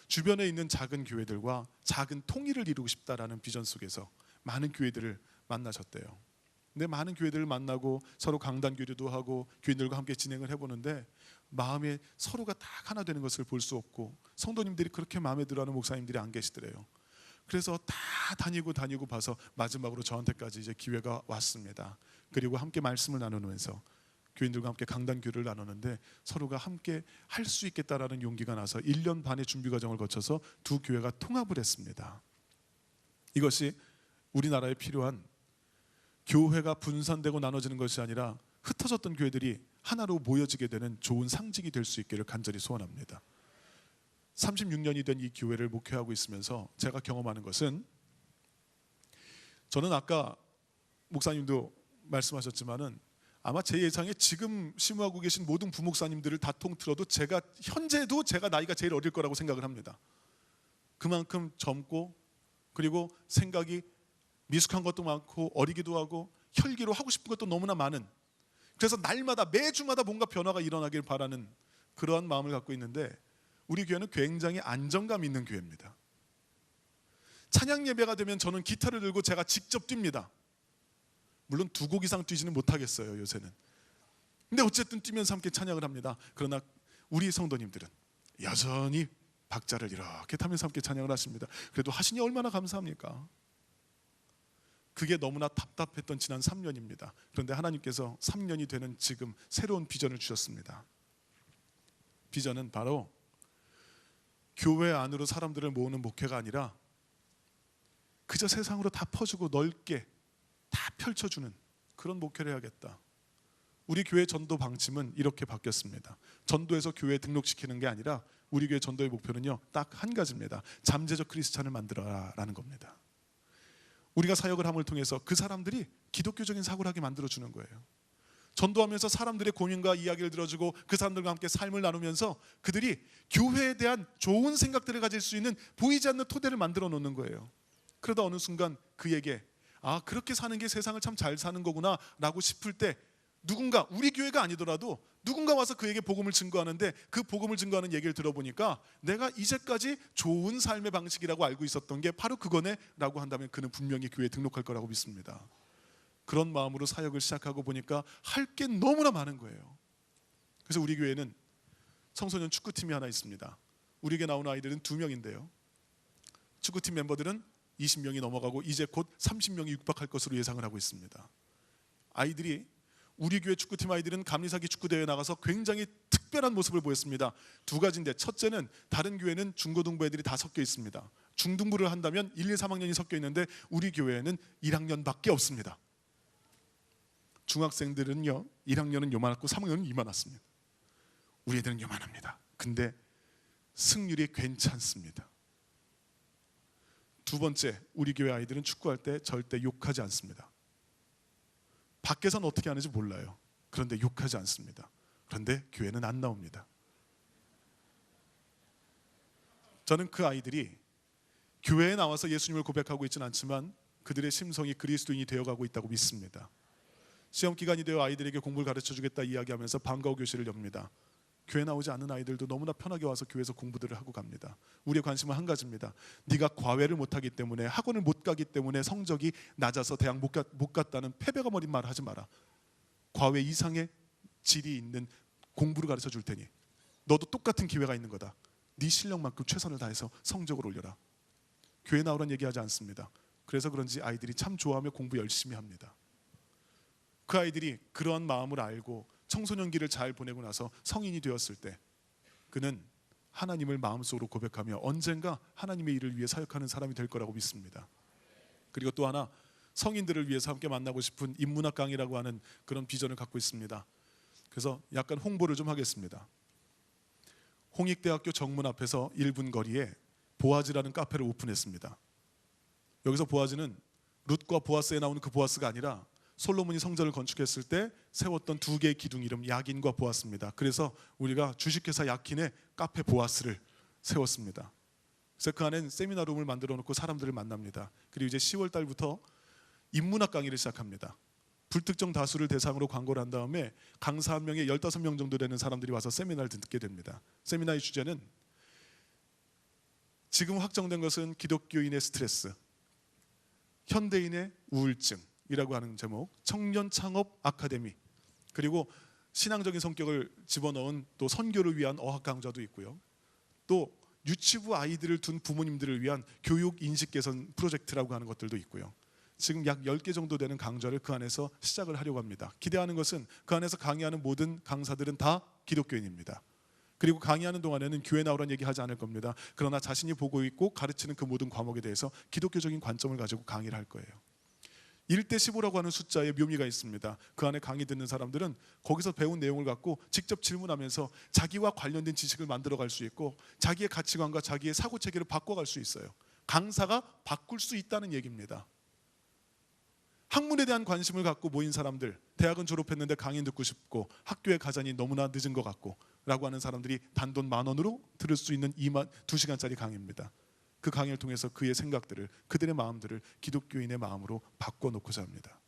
S4: 주변에 있는 작은 교회들과 작은 통일을 이루고 싶다라는 비전 속에서 많은 교회들을 만나셨대요. 근데 많은 교회들을 만나고 서로 강단 교류도 하고 교인들과 함께 진행을 해보는데 마음에 서로가 딱 하나 되는 것을 볼 수 없고, 성도님들이 그렇게 마음에 들어하는 목사님들이 안 계시더래요. 그래서 다 다니고 봐서 마지막으로 저한테까지 이제 기회가 왔습니다. 그리고 함께 말씀을 나누면서 교인들과 함께 강단 교류를 나누는데 서로가 함께 할 수 있겠다라는 용기가 나서 1년 반의 준비 과정을 거쳐서 두 교회가 통합을 했습니다. 이것이 우리나라에 필요한 교회가 분산되고 나눠지는 것이 아니라 흩어졌던 교회들이 하나로 모여지게 되는 좋은 상징이 될 수 있기를 간절히 소원합니다. 36년이 된 이 교회를 목회하고 있으면서 제가 경험하는 것은, 저는 아까 목사님도 말씀하셨지만은 아마 제 예상에 지금 심우하고 계신 모든 부목사님들을 다 통틀어도 제가 현재도 제가 나이가 제일 어릴 거라고 생각을 합니다. 그만큼 젊고 그리고 생각이 미숙한 것도 많고 어리기도 하고 혈기로 하고 싶은 것도 너무나 많은, 그래서 날마다 매주마다 뭔가 변화가 일어나길 바라는 그러한 마음을 갖고 있는데, 우리 교회는 굉장히 안정감 있는 교회입니다. 찬양 예배가 되면 저는 기타를 들고 제가 직접 뜁니다. 물론 2곡 이상 뛰지는 못하겠어요 요새는. 근데 어쨌든 뛰면서 함께 찬양을 합니다. 그러나 우리 성도님들은 여전히 박자를 이렇게 타면서 함께 찬양을 하십니다. 그래도 하시니 얼마나 감사합니까? 그게 너무나 답답했던 지난 3년입니다. 그런데 하나님께서 3년이 되는 지금 새로운 비전을 주셨습니다. 비전은 바로 교회 안으로 사람들을 모으는 목회가 아니라 그저 세상으로 다 퍼주고 넓게 다 펼쳐주는 그런 목회를 해야겠다. 우리 교회 전도 방침은 이렇게 바뀌었습니다. 전도에서 교회에 등록시키는 게 아니라 우리 교회 전도의 목표는요, 딱 한 가지입니다. 잠재적 크리스찬을 만들어라라는 겁니다. 우리가 사역을 함을 통해서 그 사람들이 기독교적인 사고를 하게 만들어주는 거예요. 전도하면서 사람들의 고민과 이야기를 들어주고 그 사람들과 함께 삶을 나누면서 그들이 교회에 대한 좋은 생각들을 가질 수 있는 보이지 않는 토대를 만들어 놓는 거예요. 그러다 어느 순간 그에게 아, 그렇게 사는 게 세상을 참 잘 사는 거구나 라고 싶을 때 누군가, 우리 교회가 아니더라도 누군가 와서 그에게 복음을 증거하는데, 그 복음을 증거하는 얘기를 들어보니까 내가 이제까지 좋은 삶의 방식이라고 알고 있었던 게 바로 그거네 라고 한다면 그는 분명히 교회에 등록할 거라고 믿습니다. 그런 마음으로 사역을 시작하고 보니까 할 게 너무나 많은 거예요. 그래서 우리 교회는 청소년 축구팀이 하나 있습니다. 우리에게 나오는 아이들은 2명인데요 축구팀 멤버들은 20명이 넘어가고 이제 곧 30명이 육박할 것으로 예상을 하고 있습니다. 아이들이, 우리 교회 축구팀 아이들은 감리사기 축구대회에 나가서 굉장히 특별한 모습을 보였습니다. 2가지인데, 첫째는 다른 교회는 중고등부 애들이 다 섞여 있습니다. 중등부를 한다면 1, 2, 3학년이 섞여 있는데 우리 교회에는 1학년밖에 없습니다. 중학생들은요 1학년은 요만하고 3학년은 이만했습니다. 우리 애들은 요만합니다. 근데 승률이 괜찮습니다. 2번째, 우리 교회 아이들은 축구할 때 절대 욕하지 않습니다. 밖에서는 어떻게 하는지 몰라요. 그런데 욕하지 않습니다. 그런데 교회는 안 나옵니다. 저는 그 아이들이 교회에 나와서 예수님을 고백하고 있지는 않지만 그들의 심성이 그리스도인이 되어가고 있다고 믿습니다. 시험 기간이 되어 아이들에게 공부를 가르쳐주겠다 이야기하면서 방과후 교실을 엽니다. 교회 나오지 않는 아이들도 너무나 편하게 와서 교회에서 공부들을 하고 갑니다. 우리의 관심은 한 가지입니다. 네가 과외를 못하기 때문에, 학원을 못 가기 때문에 성적이 낮아서 대학 못 갔다는 패배감 어린 말을 하지 마라. 과외 이상의 질이 있는 공부를 가르쳐 줄 테니 너도 똑같은 기회가 있는 거다. 네 실력만큼 최선을 다해서 성적을 올려라. 교회 나오란 얘기하지 않습니다. 그래서 그런지 아이들이 참 좋아하며 공부 열심히 합니다. 그 아이들이 그러한 마음을 알고 청소년기를 잘 보내고 나서 성인이 되었을 때 그는 하나님을 마음속으로 고백하며 언젠가 하나님의 일을 위해 사역하는 사람이 될 거라고 믿습니다. 그리고 또 하나, 성인들을 위해서 함께 만나고 싶은 인문학 강의라고 하는 그런 비전을 갖고 있습니다. 그래서 약간 홍보를 좀 하겠습니다. 홍익대학교 정문 앞에서 1분 거리에 보아즈라는 카페를 오픈했습니다. 여기서 보아즈는 룻과 보아스에 나오는 그 보아스가 아니라 솔로몬이 성전을 건축했을 때 세웠던 2개의 기둥 이름 야긴과 보아스입니다. 그래서 우리가 주식회사 야킨의 카페 보아스를 세웠습니다. 그래서 그 안엔 세미나룸을 만들어 놓고 사람들을 만납니다. 그리고 이제 10월 달부터 인문학 강의를 시작합니다. 불특정 다수를 대상으로 광고를 한 다음에 강사 한 명에 15명 정도 되는 사람들이 와서 세미나를 듣게 됩니다. 세미나의 주제는, 지금 확정된 것은 기독교인의 스트레스, 현대인의 우울증 이라고 하는 제목, 청년 창업 아카데미, 그리고 신앙적인 성격을 집어넣은 또 선교를 위한 어학 강좌도 있고요. 또 유치부 아이들을 둔 부모님들을 위한 교육 인식 개선 프로젝트라고 하는 것들도 있고요. 지금 약 10개 정도 되는 강좌를 그 안에서 시작을 하려고 합니다. 기대하는 것은 그 안에서 강의하는 모든 강사들은 다 기독교인입니다. 그리고 강의하는 동안에는 교회 나오라는 얘기 하지 않을 겁니다. 그러나 자신이 보고 있고 가르치는 그 모든 과목에 대해서 기독교적인 관점을 가지고 강의를 할 거예요. 1대15라고 하는 숫자에 묘미가 있습니다. 그 안에 강의 듣는 사람들은 거기서 배운 내용을 갖고 직접 질문하면서 자기와 관련된 지식을 만들어갈 수 있고 자기의 가치관과 자기의 사고체계를 바꿔갈 수 있어요. 강사가 바꿀 수 있다는 얘기입니다. 학문에 대한 관심을 갖고 모인 사람들, 대학은 졸업했는데 강의 듣고 싶고 학교에 가자니 너무나 늦은 것 같고 라고 하는 사람들이 단돈 10,000원으로 들을 수 있는 2시간짜리 강의입니다. 그 강의를 통해서 그의 생각들을, 그들의 마음들을 기독교인의 마음으로 바꿔놓고자 합니다.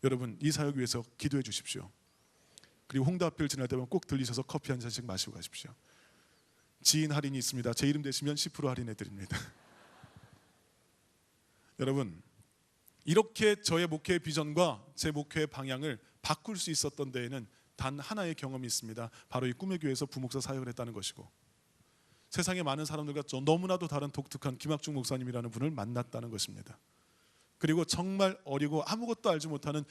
S4: 여러분, 이 사역 위해서 기도해 주십시오. 그리고 홍대 앞을 지날 때면 꼭 들리셔서 커피 한 잔씩 마시고 가십시오. 지인 할인이 있습니다. 제 이름 대시면 10% 할인해 드립니다. 여러분, 이렇게 저의 목회의 비전과 제 목회의 방향을 바꿀 수 있었던 데에는 단 하나의 경험이 있습니다. 바로 이 꿈의 교회에서 부목사 사역을 했다는 것이고, 세상에 많은 사람들과 너무나도 다른 독특한 김학중 목사님이라는 분을 만났다는 것입니다. 그리고 정말 어리고 아무것도 알지 못하는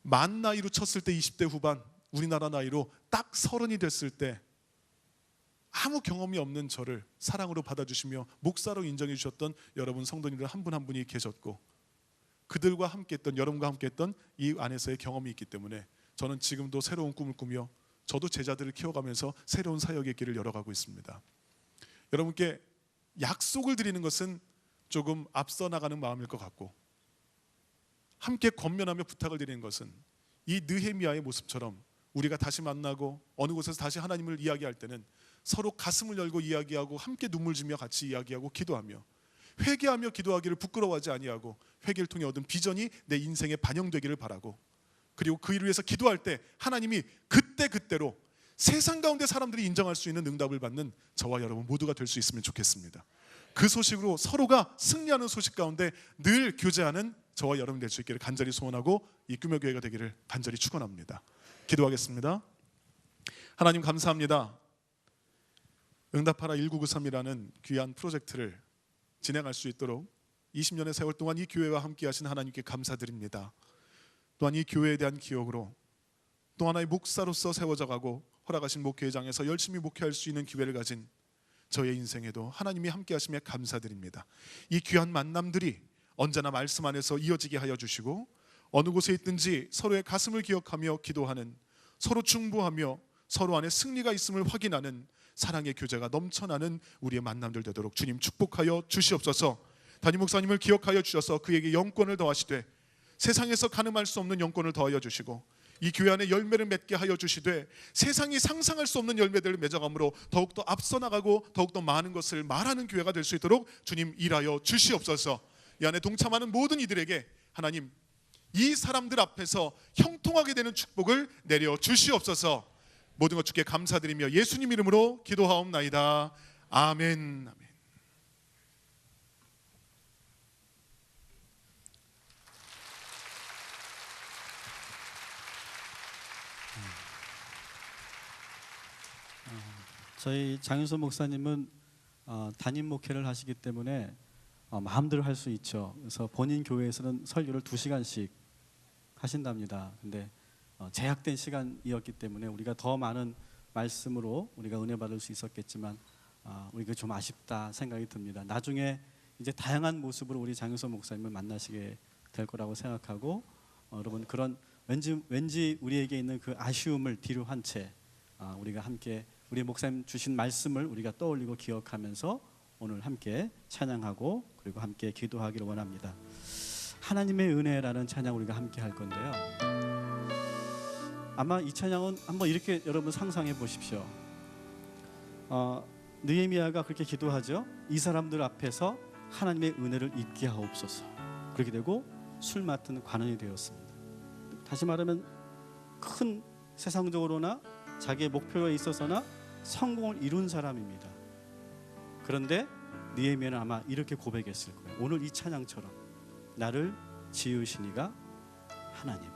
S4: 만 나이로 쳤을 때 20대 후반, 우리나라 나이로 딱 30이 됐을 때 아무 경험이 없는 저를 사랑으로 받아주시며 목사로 인정해 주셨던 여러분 성도님들 한 분 한 분이 계셨고, 그들과 함께했던, 여러분과 함께했던 이 안에서의 경험이 있기 때문에 저는 지금도 새로운 꿈을 꾸며 저도 제자들을 키워가면서 새로운 사역의 길을 열어가고 있습니다. 여러분께 약속을 드리는 것은 조금 앞서 나가는 마음일 것 같고, 함께 권면하며 부탁을 드리는 것은 이 느헤미야의 모습처럼 우리가 다시 만나고 어느 곳에서 다시 하나님을 이야기할 때는 서로 가슴을 열고 이야기하고 함께 눈물 지며 같이 이야기하고 기도하며 회개하며 기도하기를 부끄러워하지 아니하고 회개를 통해 얻은 비전이 내 인생에 반영되기를 바라고, 그리고 그 일을 위해서 기도할 때 하나님이 그때그때로 세상 가운데 사람들이 인정할 수 있는 응답을 받는 저와 여러분 모두가 될 수 있으면 좋겠습니다. 그 소식으로 서로가 승리하는 소식 가운데 늘 교제하는 저와 여러분 될 수 있기를 간절히 소원하고 이 꿈의 교회가 되기를 간절히 축원합니다. 기도하겠습니다. 하나님 감사합니다. 응답하라 1993이라는 귀한 프로젝트를 진행할 수 있도록 20년의 세월 동안 이 교회와 함께 하신 하나님께 감사드립니다. 또한 이 교회에 대한 기억으로 또 하나의 목사로서 세워져 가고 허락하신 목회장에서 열심히 목회할 수 있는 기회를 가진 저의 인생에도 하나님이 함께 하심에 감사드립니다. 이 귀한 만남들이 언제나 말씀 안에서 이어지게 하여 주시고, 어느 곳에 있든지 서로의 가슴을 기억하며 기도하는, 서로 중보하며 서로 안에 승리가 있음을 확인하는 사랑의 교제가 넘쳐나는 우리의 만남들 되도록 주님 축복하여 주시옵소서. 담임 목사님을 기억하여 주셔서 그에게 영권을 더하시되 세상에서 가늠할 수 없는 영권을 더하여 주시고, 이 교회 안에 열매를 맺게 하여 주시되 세상이 상상할 수 없는 열매들을 맺어감으로 더욱더 앞서 나가고 더욱더 많은 것을 말하는 교회가 될 수 있도록 주님 일하여 주시옵소서. 이 안에 동참하는 모든 이들에게 하나님, 이 사람들 앞에서 형통하게 되는 축복을 내려 주시옵소서. 모든 것 주께 감사드리며 예수님 이름으로 기도하옵나이다. 아멘. 아멘.
S3: 저희 장윤서 목사님은 담임 목회를 하시기 때문에 마음대로 할 수 있죠. 그래서 본인 교회에서는 설교를 2시간씩 하신답니다. 근데 제약된 시간이었기 때문에 우리가 더 많은 말씀으로 우리가 은혜 받을 수 있었겠지만 우리가 좀 아쉽다 생각이 듭니다. 나중에 이제 다양한 모습으로 우리 장윤서 목사님을 만나시게 될 거라고 생각하고, 여러분 그런 왠지 우리에게 있는 그 아쉬움을 뒤로 한 채 우리가 함께 우리 목사님 주신 말씀을 우리가 떠올리고 기억하면서 오늘 함께 찬양하고 그리고 함께 기도하기를 원합니다. 하나님의 은혜라는 찬양 우리가 함께 할 건데요. 아마 이 찬양은 한번 이렇게 여러분 상상해 보십시오. 느헤미야가 그렇게 기도하죠. 이 사람들 앞에서 하나님의 은혜를 잊게 하옵소서. 그렇게 되고 술 맡은 관원이 되었습니다. 다시 말하면 큰 세상적으로나 자기의 목표에 있어서나 성공을 이룬 사람입니다. 그런데 느헤미야는 아마 이렇게 고백했을 거예요. 오늘 이 찬양처럼 나를 지으신 이가 하나님,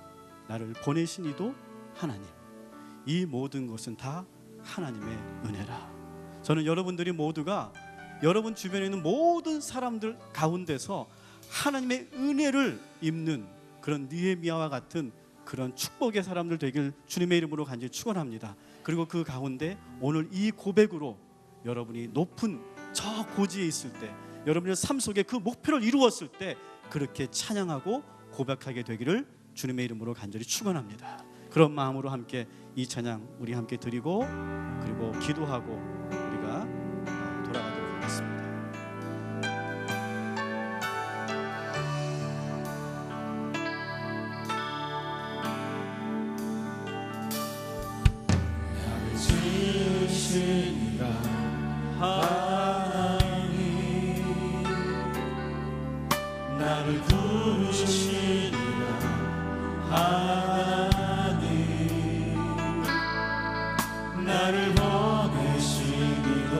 S3: 나를 보내신 이도 하나님, 이 모든 것은 다 하나님의 은혜라. 저는 여러분들이 모두가 여러분 주변에 있는 모든 사람들 가운데서 하나님의 은혜를 입는 그런 느헤미야와 같은 그런 축복의 사람들 되길 주님의 이름으로 간절히 축원합니다. 그리고 그 가운데 오늘 이 고백으로 여러분이 높은 저 고지에 있을 때, 여러분의 삶 속에 그 목표를 이루었을 때 그렇게 찬양하고 고백하게 되기를 주님의 이름으로 간절히 축원합니다. 그런 마음으로 함께 이 찬양 우리 함께 드리고 그리고 기도하고 우리가 돌아가도록 하겠습니다.
S2: 하나님 나를 부르시니라 하나님 나를 보내시기도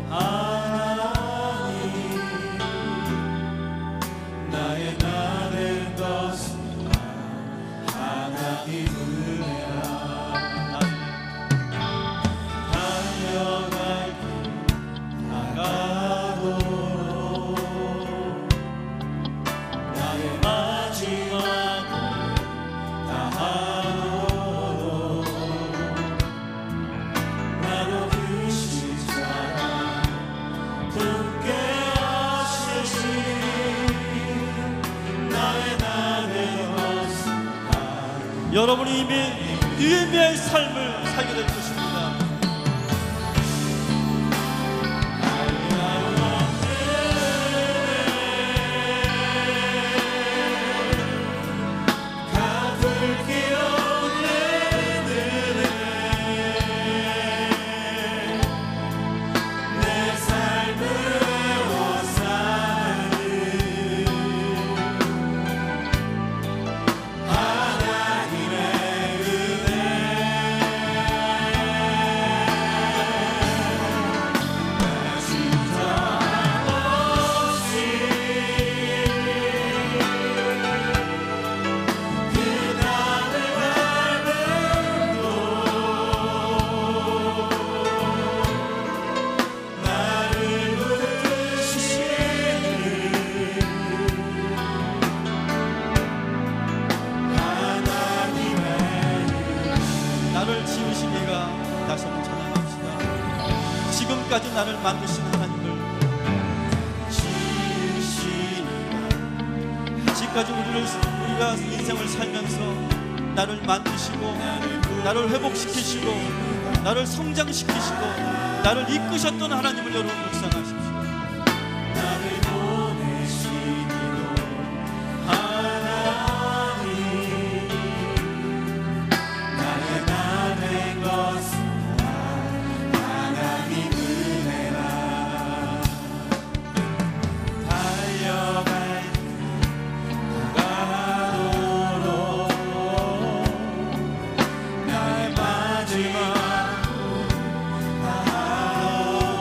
S2: 하나님 나의 나된 것은 하나님 은혜라 달려갈 길 나가도록 나의 마지막을 다하도록 나로 그 십자가 붙게 하시니 나의 나된 것은
S3: 여러분이 이미 유의미한 삶을 살게 될 것입니다.
S2: 갚을 길 없는 은혜 내 삶을 외워 사는 하나님의 은혜 나 진짜 없이 그 땅을 밟음도 나를 붙드시는 하나님의
S3: 나를 지으신 이가 다시 한번 찬양합시다. 지금까지 나를 만드신 하나님을,
S2: 지으시니가
S3: 지금까지 우리가 인생을 살면서 나를 만드시고 나를 회복시키시고 나를 성장시키시고 나를 이끄셨던 하나님을 여러분 묵상하십시오.
S2: 나를 보내시기도 하나님 나의 나된 것은 하나님 은혜라 달려갈 길 나가도록 나의 마지막 다하도록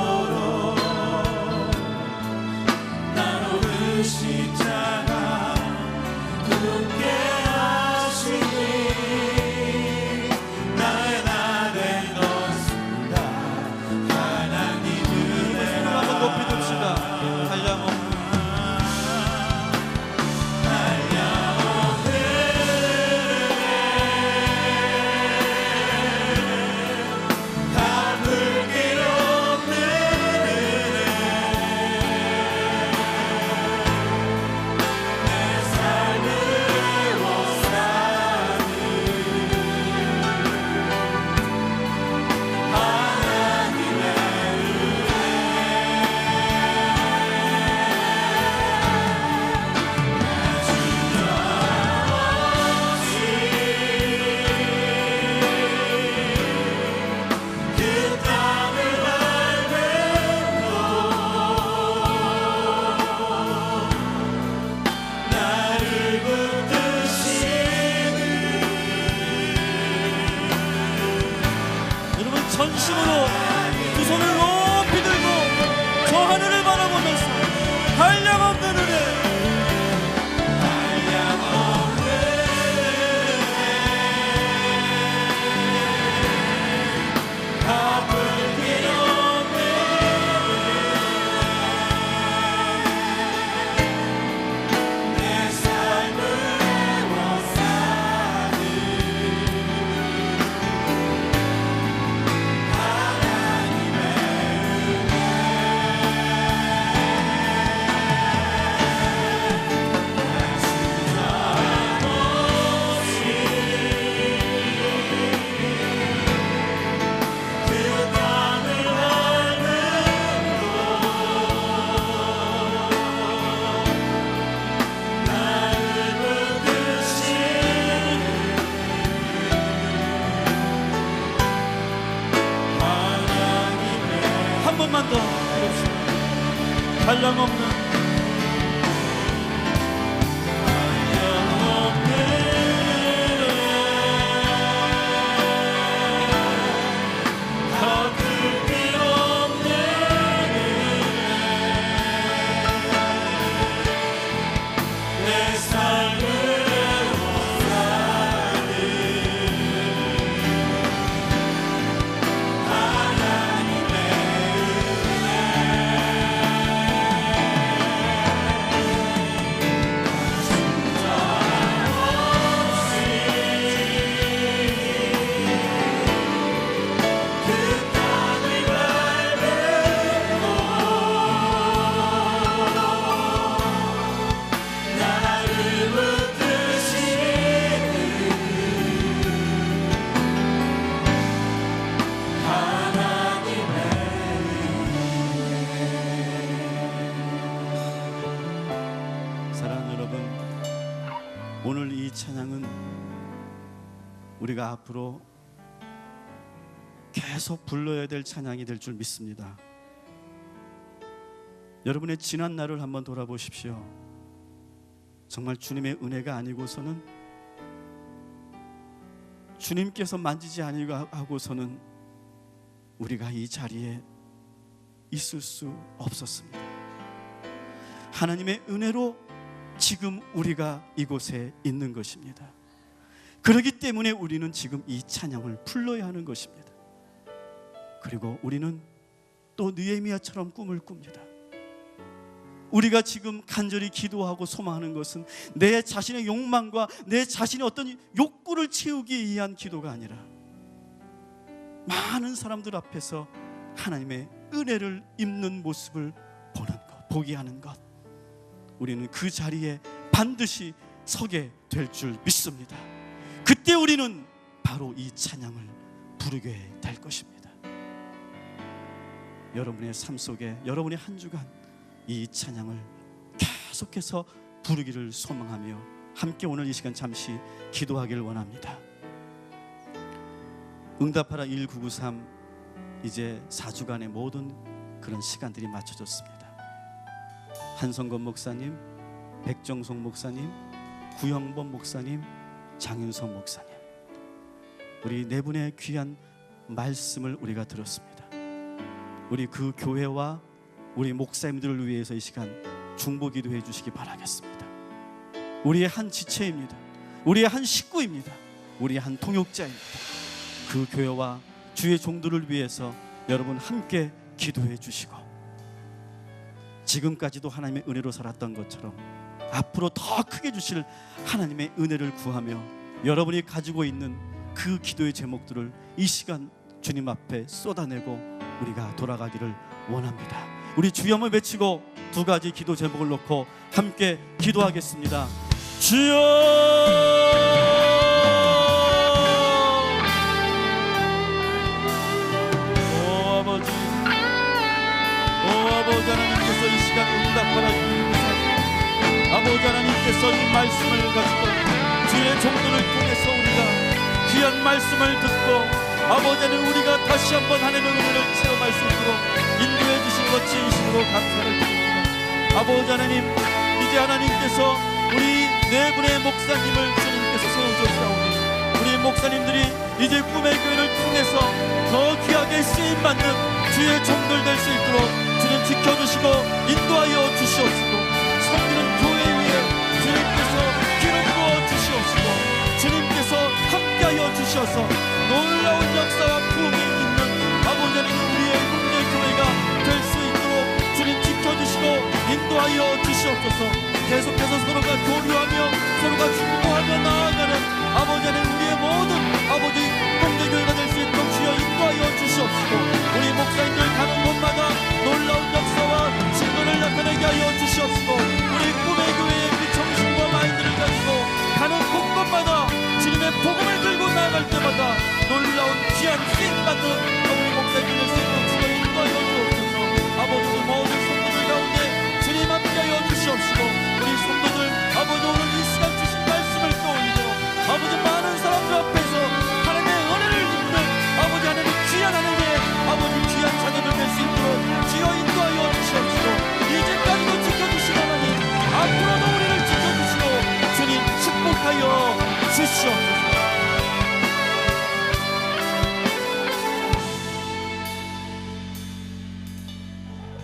S2: 조금만 더 부릅시다. 한량없는
S3: 오늘 이 찬양은 우리가 앞으로 계속 불러야 될 찬양이 될 줄 믿습니다. 여러분의 지난 날을 한번 돌아보십시오. 정말 주님의 은혜가 아니고서는, 주님께서 만지지 아니하고서는 우리가 이 자리에 있을 수 없었습니다. 하나님의 은혜로 지금 우리가 이곳에 있는 것입니다. 그렇기 때문에 우리는 지금 이 찬양을 불러야 하는 것입니다. 그리고 우리는 또 느헤미야처럼 꿈을 꿉니다. 우리가 지금 간절히 기도하고 소망하는 것은 내 자신의 욕망과 내 자신의 어떤 욕구를 채우기 위한 기도가 아니라 많은 사람들 앞에서 하나님의 은혜를 입는 모습을 보는 것, 보게 하는 것, 우리는 그 자리에 반드시 서게 될 줄 믿습니다. 그때 우리는 바로 이 찬양을 부르게 될 것입니다. 여러분의 삶 속에, 여러분의 한 주간 이 찬양을 계속해서 부르기를 소망하며 함께 오늘 이 시간 잠시 기도하기를 원합니다. 응답하라 1993, 이제 4주간의 모든 그런 시간들이 맞춰졌습니다. 한성건 목사님, 백정송 목사님, 구영범 목사님, 장윤성 목사님, 우리 네 분의 귀한 말씀을 우리가 들었습니다. 우리 그 교회와 우리 목사님들을 위해서 이 시간 중보 기도해 주시기 바라겠습니다. 우리의 한 지체입니다. 우리의 한 식구입니다. 우리의 한 동역자입니다. 그 교회와 주의 종들을 위해서 여러분 함께 기도해 주시고, 지금까지도 하나님의 은혜로 살았던 것처럼 앞으로 더 크게 주실 하나님의 은혜를 구하며 여러분이 가지고 있는 그 기도의 제목들을 이 시간 주님 앞에 쏟아내고 우리가 돌아가기를 원합니다. 우리 주여 한번 외치고 두 가지 기도 제목을 놓고 함께 기도하겠습니다. 주여, 오 아버지, 아버지 하나님께서 이 시간 응답하라 주옵소서. 아버지 하나님께서 이 말씀을 가지고 주의 종들을 통해서 우리가 귀한 말씀을 듣고, 아버지 하나님 우리가 다시 한번 하나님의 은혜를 체험할 수 있도록 인도해 주신 것 진심으로 감사를 드립니다. 아버지 하나님, 이제 하나님께서 우리 네 분의 목사님을 주님께서 세워주셨사오니 우리 목사님들이 이제 꿈의 교회를 통해서 더 귀하게 쓰임받는 주의 종들 될 수 있도록 주님 지켜주시고 인도하여 주시옵시고, 섬기는 교회 위에 주님께서 기름 부어 주시옵시고, 주님께서 함께하여 주셔서 놀라운 역사와 부흥이 있는 아버지 하나님 우리의 국내 교회가 될 수 있도록 주님 지켜주시고 인도하여 주시옵소서. 계속해서 서로가 교류하며 서로가 중보하며 나아가는 아버지 하나님 우리의 모든 아버지 국내 교회가 될 수 있도록 주여 인도하여 주시옵시고, 우리 목사님들 가는 곳마다 놀라운 역사와 증거를 나타내게 하여 주시옵시고, 우리 꿈의 교회의 그 정신과 마인드를 가지고 가는 곳곳마다 주님의 복음을 들고 나아갈 때마다 놀라운 귀한 쓰임받는 우리 목사님들 될 수 있도록 주여 인도하여 주옵소서. 아버지 우리 모든 성도들 가운데 주님 함께하여 주시옵시고, 우리 성도들 아버지 오늘 이 시간 주신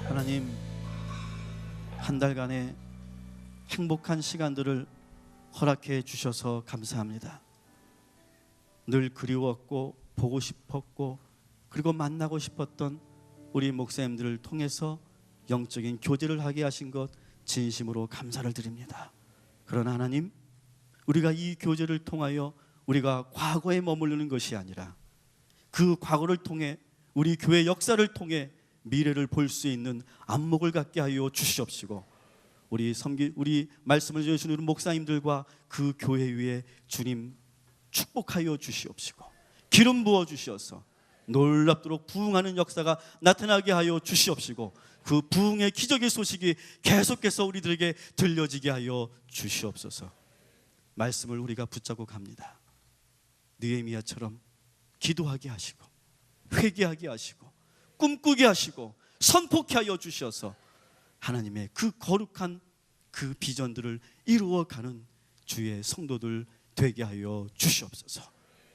S3: 하나님, 한 달간의 행복한 시간들을 허락해 주셔서 감사합니다. 늘 그리웠고 보고 싶었고 그리고 만나고 싶었던 우리 목사님들을 통해서 영적인 교제를 하게 하신 것 진심으로 감사를 드립니다. 그러나 하나님, 우리가 이 교제를 통하여 우리가 과거에 머무르는 것이 아니라 그 과거를 통해 우리 교회 역사를 통해 미래를 볼 수 있는 안목을 갖게 하여 주시옵시고, 우리 말씀을 주시는 우리 목사님들과 그 교회 위에 주님 축복하여 주시옵시고, 기름 부어 주시어서 놀랍도록 부흥하는 역사가 나타나게 하여 주시옵시고, 그 부흥의 기적의 소식이 계속해서 우리들에게 들려지게 하여 주시옵소서. 말씀을 우리가 붙잡고 갑니다. 느헤미야처럼 기도하게 하시고 회개하게 하시고 꿈꾸게 하시고 선포케 하여 주셔서 하나님의 그 거룩한 그 비전들을 이루어가는 주의 성도들 되게 하여 주시옵소서.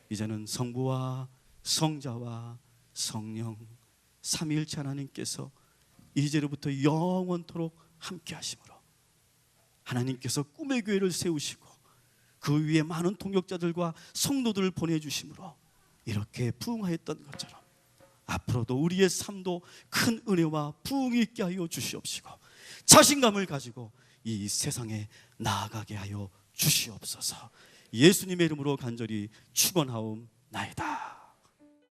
S3: 이제는 성부와 성자와 성령 삼위일체 하나님께서 이제로부터 영원토록 함께 하심으로 하나님께서 꿈의 교회를 세우시고 그 위에 많은 동역자들과 성도들을 보내주심으로 이렇게 부흥하였던 것처럼 앞으로도 우리의 삶도 큰 은혜와 부흥이 있게 하여 주시옵시고, 자신감을 가지고 이 세상에 나아가게 하여 주시옵소서. 예수님의 이름으로 간절히 축원하옵나이다.